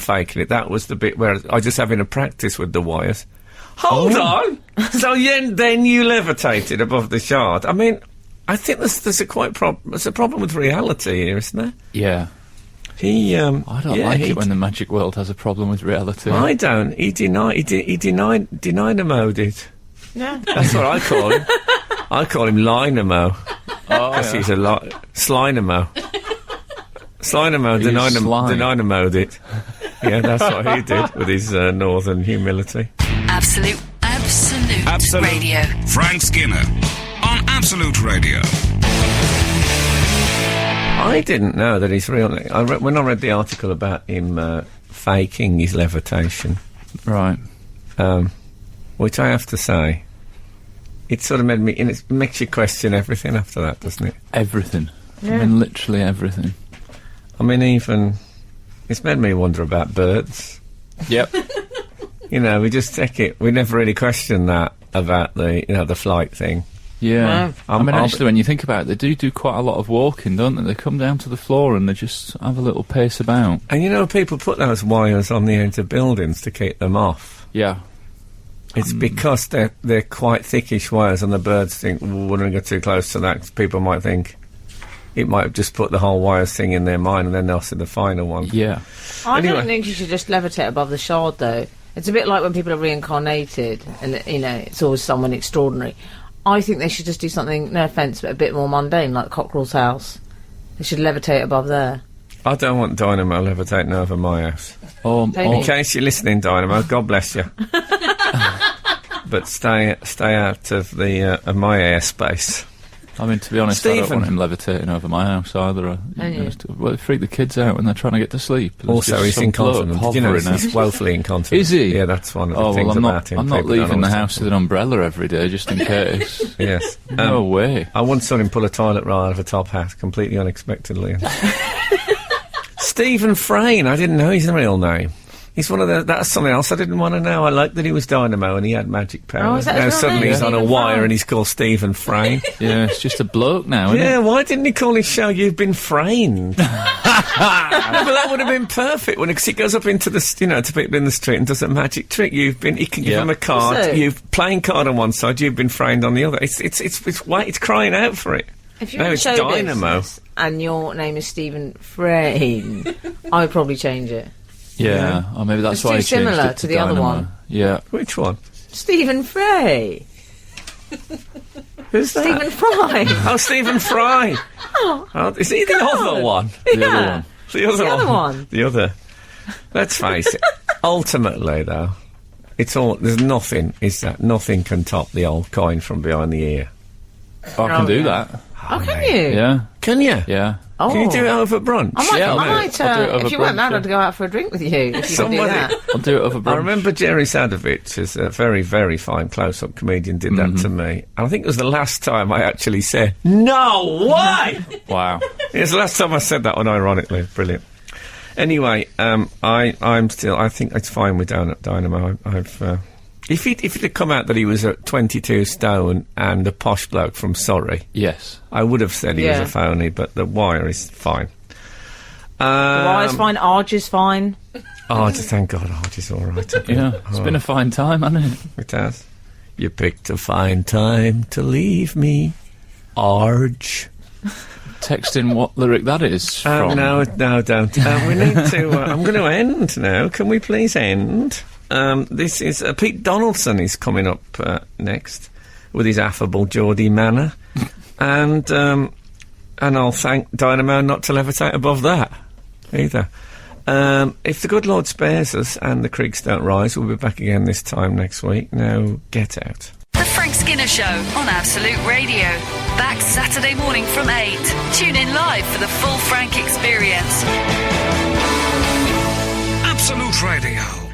Speaker 2: faking it. That was the bit where I was just having a practice with the wires. Hold on! So then you levitated above the Shard. I mean, I think there's a problem with reality here, isn't there?
Speaker 4: Yeah.
Speaker 2: He,
Speaker 4: I don't
Speaker 2: yeah,
Speaker 4: like it when the magic world has a problem with reality.
Speaker 2: I don't. He dynamoed it.
Speaker 3: Yeah.
Speaker 2: That's what I call him. I call him Lynamo. Because he's a Slynamo. Slynamo dynamoed it. Yeah, that's what he did with his northern humility.
Speaker 1: Absolute Radio.
Speaker 5: Frank Skinner on Absolute Radio.
Speaker 2: I didn't know that his real name... when I read the article about him faking his levitation...
Speaker 4: Right.
Speaker 2: Which I have to say, it sort of made me... And it makes you question everything after that, doesn't it?
Speaker 4: Everything.
Speaker 3: Yeah.
Speaker 4: I mean, literally everything.
Speaker 2: I mean, even... It's made me wonder about birds.
Speaker 4: Yep.
Speaker 2: You know, we just take it... We never really question that about the flight thing.
Speaker 4: Yeah.
Speaker 3: No.
Speaker 4: I mean, actually, when you think about it, they do quite a lot of walking, don't they? They come down to the floor and they just have a little pace about.
Speaker 2: And you know, people put those wires on the edge of buildings to keep them off.
Speaker 4: Yeah.
Speaker 2: It's because they're quite thickish wires, and the birds think, we wouldn't go too close to that, 'cause people might think it might just put the whole wires thing in their mind, and then they'll see the final one.
Speaker 4: Yeah.
Speaker 3: I
Speaker 2: Anyway.
Speaker 3: don't think you should just levitate above the shard, though. It's a bit like when people are reincarnated, and, you know, it's always someone extraordinary. I think they should just do something, no offence, but a bit more mundane, like Cockerell's house. They should levitate above there.
Speaker 2: I don't want Dynamo levitating over my house.
Speaker 3: Tony.
Speaker 2: In case you're listening, Dynamo, God bless you. But stay out of my airspace.
Speaker 4: I mean, to be honest, I
Speaker 2: Stephen.
Speaker 4: don't want him levitating over my house either.
Speaker 3: Don't you?
Speaker 4: Well, it freak the kids out when they're trying to get to sleep. There's
Speaker 2: Also,
Speaker 4: just
Speaker 2: he's
Speaker 4: some bloke
Speaker 2: incontinent. Did you know
Speaker 4: hovering out.
Speaker 2: he's woefully incontinent?
Speaker 4: Is he?
Speaker 2: Yeah, that's one of the
Speaker 4: Oh,
Speaker 2: things
Speaker 4: well,
Speaker 2: about him.
Speaker 4: I'm not
Speaker 2: People don't
Speaker 4: leaving the
Speaker 2: always
Speaker 4: house
Speaker 2: talk
Speaker 4: with an umbrella every day, just in case.
Speaker 2: Yes.
Speaker 4: No way.
Speaker 2: I once saw him pull a toilet roll out of a top hat, completely unexpectedly. Stephen Frayne, I didn't know his real name. He's one of the... That's something else I didn't want to know. I liked that he was Dynamo and he had magic powers.
Speaker 3: Oh, is that
Speaker 2: Now
Speaker 3: his real
Speaker 2: suddenly
Speaker 3: name?
Speaker 2: he's on a
Speaker 3: Stephen
Speaker 2: wire
Speaker 3: Fry?
Speaker 2: and he's called Stephen Frayne.
Speaker 4: Yeah, it's just a bloke now, isn't
Speaker 2: Yeah,
Speaker 4: it?
Speaker 2: why didn't he call his show You've Been Framed? No, but that would have been perfect because he goes up into the, to people in the street and does a magic trick. He can give
Speaker 4: Yeah.
Speaker 2: him a card.
Speaker 3: So-
Speaker 2: You've playing card on one side. You've been framed on the other. It's crying out for it.
Speaker 3: If you're
Speaker 2: No,
Speaker 3: in
Speaker 2: it's
Speaker 3: show
Speaker 2: Dynamo.
Speaker 3: business and your name is Stephen Frayne, I would probably change it.
Speaker 4: Yeah. Or maybe that's
Speaker 3: It's
Speaker 4: why
Speaker 3: too
Speaker 4: he changed
Speaker 3: similar
Speaker 4: it
Speaker 3: to the other
Speaker 4: Dynamo.
Speaker 3: one.
Speaker 4: Yeah.
Speaker 2: Which one?
Speaker 3: Stephen Fry.
Speaker 2: Who's that?
Speaker 3: Stephen Fry.
Speaker 2: Oh, Stephen Fry. Oh, is he the other one?
Speaker 4: The other
Speaker 3: Yeah.
Speaker 4: one.
Speaker 2: The other
Speaker 3: The other one.
Speaker 2: The other. Let's face it. Ultimately, though, it's all. There's nothing. Is that nothing can top the old coin from behind the ear?
Speaker 4: I can do
Speaker 3: yeah.
Speaker 4: that.
Speaker 3: Oh, can you?
Speaker 4: Yeah.
Speaker 2: Can you?
Speaker 4: Yeah.
Speaker 3: Oh.
Speaker 2: Can you do it over brunch?
Speaker 3: I might,
Speaker 4: Yeah, I'll
Speaker 3: I
Speaker 4: do it.
Speaker 3: might
Speaker 4: I'll do it over
Speaker 3: if you weren't
Speaker 4: brunch,
Speaker 3: mad,
Speaker 4: yeah.
Speaker 3: I'd go out for a drink with you if you could do
Speaker 2: Somebody-
Speaker 3: that.
Speaker 4: I'll do it over brunch.
Speaker 2: I remember Jerry Sadovich, is a very, very fine close-up comedian, did that to me. And I think it was the last time I actually said, "No way!"
Speaker 4: Wow.
Speaker 2: It was the last time I said that one, ironically. Brilliant. Anyway, I'm still... I think it's fine with Dynamo. If it had come out that he was at 22 stone and a posh bloke from Surrey,
Speaker 4: Yes.
Speaker 2: I would have said he was
Speaker 3: Yeah.
Speaker 2: a phony, but the wire is fine.
Speaker 3: The wire's fine, Arge is fine.
Speaker 2: Oh, just thank God, Arge is all right.
Speaker 4: Yeah. It's been a fine time, hasn't it?
Speaker 2: It has. You picked a fine time to leave me, Arge.
Speaker 4: Text in what lyric that is from.
Speaker 2: No, don't. We need to... I'm going to end now. Can we please end? This is... Pete Donaldson is coming up next with his affable Geordie manner. And I'll thank Dynamo not to levitate above that either. If the good Lord spares us and the creeks don't rise, we'll be back again this time next week. Now, get out.
Speaker 1: The Frank Skinner Show on Absolute Radio. Back Saturday morning from 8. Tune in live for the full Frank experience.
Speaker 5: Absolute Radio.